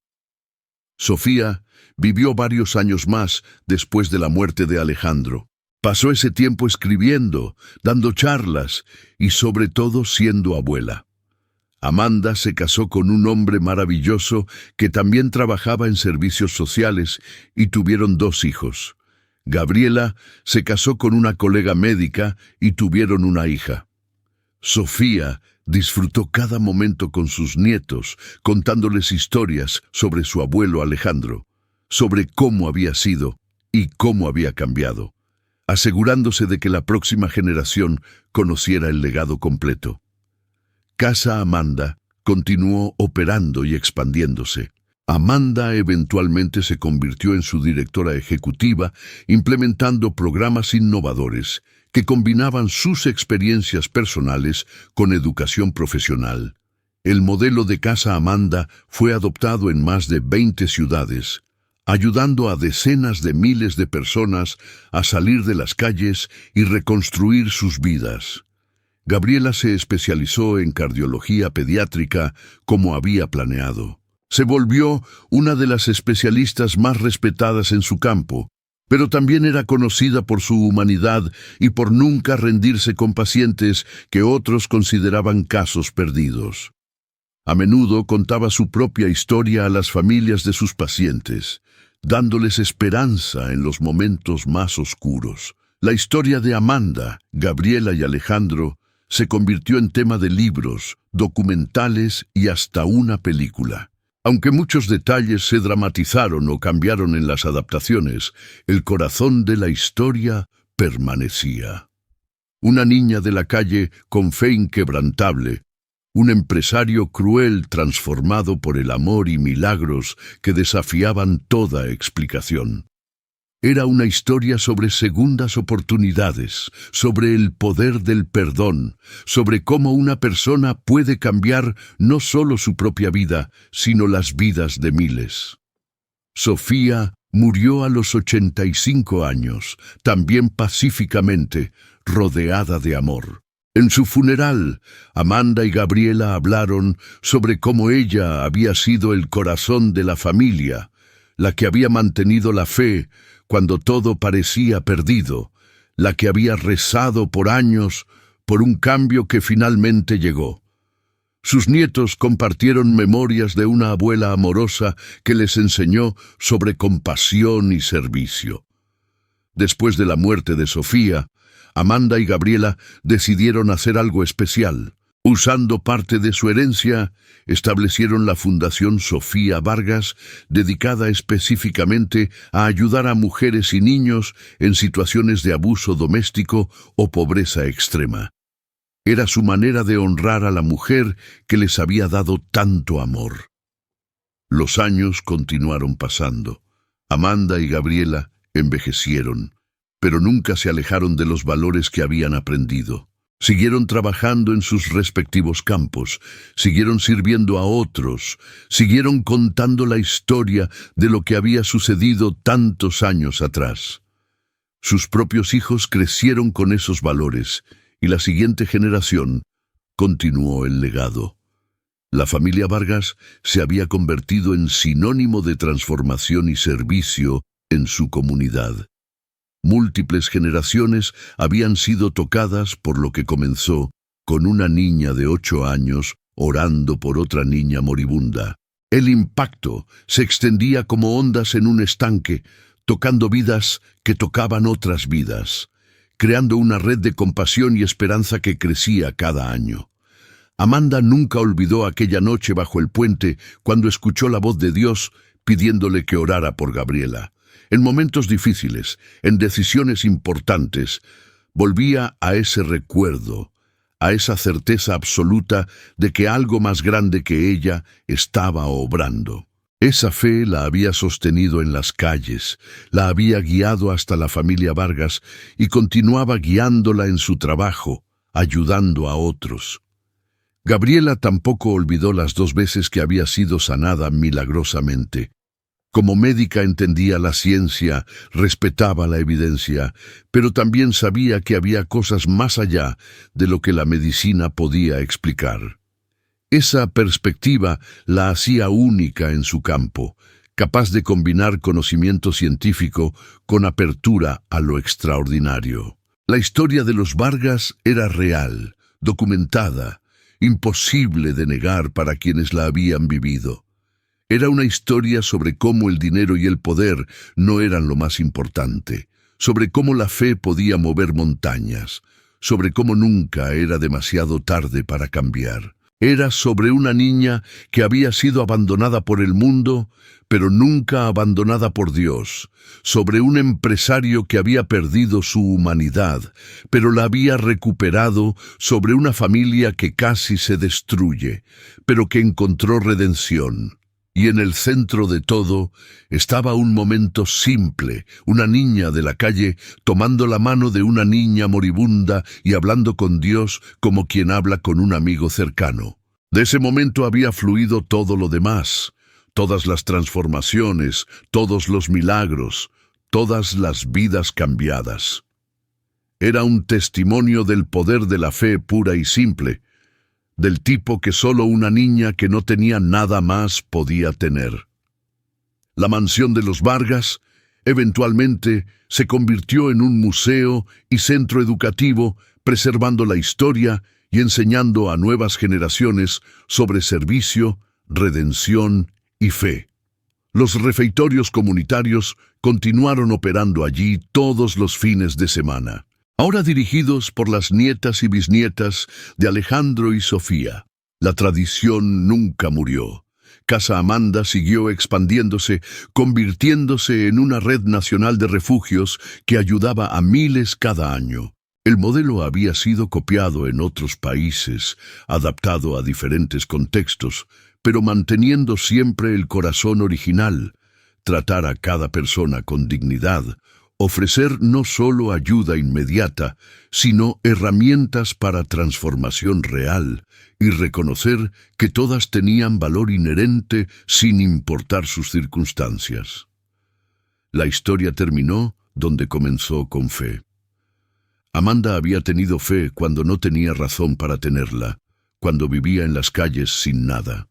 Sofía vivió varios años más después de la muerte de Alejandro. Pasó ese tiempo escribiendo, dando charlas y sobre todo siendo abuela. Amanda se casó con un hombre maravilloso que también trabajaba en servicios sociales y tuvieron 2 hijos. Gabriela se casó con una colega médica y tuvieron una hija. Sofía disfrutó cada momento con sus nietos, contándoles historias sobre su abuelo Alejandro, sobre cómo había sido y cómo había cambiado. asegurándose de que la próxima generación conociera el legado completo. Casa Amanda continuó operando y expandiéndose. Amanda eventualmente se convirtió en su directora ejecutiva, implementando programas innovadores que combinaban sus experiencias personales con educación profesional. El modelo de Casa Amanda fue adoptado en más de 20 ciudades, ayudando a decenas de miles de personas a salir de las calles y reconstruir sus vidas. Gabriela se especializó en cardiología pediátrica como había planeado. Se volvió una de las especialistas más respetadas en su campo, pero también era conocida por su humanidad y por nunca rendirse con pacientes que otros consideraban casos perdidos. A menudo contaba su propia historia a las familias de sus pacientes, dándoles esperanza en los momentos más oscuros. La historia de Amanda, Gabriela y Alejandro se convirtió en tema de libros, documentales y hasta una película. Aunque muchos detalles se dramatizaron o cambiaron en las adaptaciones, el corazón de la historia permanecía. Una niña de la calle con fe inquebrantable, un empresario cruel transformado por el amor y milagros que desafiaban toda explicación. Era una historia sobre segundas oportunidades, sobre el poder del perdón, sobre cómo una persona puede cambiar no solo su propia vida, sino las vidas de miles. Sofía murió a los 85 años, también pacíficamente, rodeada de amor. En su funeral, Amanda y Gabriela hablaron sobre cómo ella había sido el corazón de la familia, la que había mantenido la fe cuando todo parecía perdido, la que había rezado por años por un cambio que finalmente llegó. Sus nietos compartieron memorias de una abuela amorosa que les enseñó sobre compasión y servicio. Después de la muerte de Sofía, Amanda y Gabriela decidieron hacer algo especial. Usando parte de su herencia, establecieron la Fundación Sofía Vargas, dedicada específicamente a ayudar a mujeres y niños en situaciones de abuso doméstico o pobreza extrema. Era su manera de honrar a la mujer que les había dado tanto amor. Los años continuaron pasando. Amanda y Gabriela envejecieron, pero nunca se alejaron de los valores que habían aprendido. Siguieron trabajando en sus respectivos campos, siguieron sirviendo a otros, siguieron contando la historia de lo que había sucedido tantos años atrás. Sus propios hijos crecieron con esos valores y la siguiente generación continuó el legado. La familia Vargas se había convertido en sinónimo de transformación y servicio en su comunidad. Múltiples generaciones habían sido tocadas por lo que comenzó con una niña de 8 años orando por otra niña moribunda. El impacto se extendía como ondas en un estanque, tocando vidas que tocaban otras vidas, creando una red de compasión y esperanza que crecía cada año. Amanda nunca olvidó aquella noche bajo el puente cuando escuchó la voz de Dios pidiéndole que orara por Gabriela. En momentos difíciles, en decisiones importantes, volvía a ese recuerdo, a esa certeza absoluta de que algo más grande que ella estaba obrando. Esa fe la había sostenido en las calles, la había guiado hasta la familia Vargas y continuaba guiándola en su trabajo, ayudando a otros. Gabriela tampoco olvidó las 2 veces que había sido sanada milagrosamente. Como médica entendía la ciencia, respetaba la evidencia, pero también sabía que había cosas más allá de lo que la medicina podía explicar. Esa perspectiva la hacía única en su campo, capaz de combinar conocimiento científico con apertura a lo extraordinario. La historia de los Vargas era real, documentada, imposible de negar para quienes la habían vivido. Era una historia sobre cómo el dinero y el poder no eran lo más importante, sobre cómo la fe podía mover montañas, sobre cómo nunca era demasiado tarde para cambiar. Era sobre una niña que había sido abandonada por el mundo, pero nunca abandonada por Dios, sobre un empresario que había perdido su humanidad, pero la había recuperado, sobre una familia que casi se destruye, pero que encontró redención. Y en el centro de todo estaba un momento simple, una niña de la calle tomando la mano de una niña moribunda y hablando con Dios como quien habla con un amigo cercano. De ese momento había fluido todo lo demás, todas las transformaciones, todos los milagros, todas las vidas cambiadas. Era un testimonio del poder de la fe pura y simple, del tipo que solo una niña que no tenía nada más podía tener. La mansión de los Vargas eventualmente se convirtió en un museo y centro educativo, preservando la historia y enseñando a nuevas generaciones sobre servicio, redención y fe. Los refeitorios comunitarios continuaron operando allí todos los fines de semana, ahora dirigidos por las nietas y bisnietas de Alejandro y Sofía. La tradición nunca murió. Casa Amanda siguió expandiéndose, convirtiéndose en una red nacional de refugios que ayudaba a miles cada año. El modelo había sido copiado en otros países, adaptado a diferentes contextos, pero manteniendo siempre el corazón original: tratar a cada persona con dignidad, ofrecer no solo ayuda inmediata, sino herramientas para transformación real, y reconocer que todas tenían valor inherente sin importar sus circunstancias. La historia terminó donde comenzó, con fe. Amanda había tenido fe cuando no tenía razón para tenerla, cuando vivía en las calles sin nada.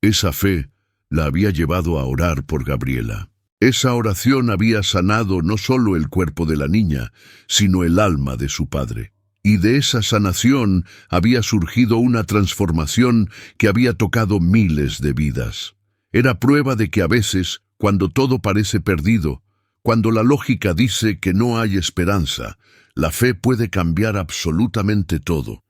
Esa fe la había llevado a orar por Gabriela. Esa oración había sanado no solo el cuerpo de la niña, sino el alma de su padre. Y de esa sanación había surgido una transformación que había tocado miles de vidas. Era prueba de que a veces, cuando todo parece perdido, cuando la lógica dice que no hay esperanza, la fe puede cambiar absolutamente todo.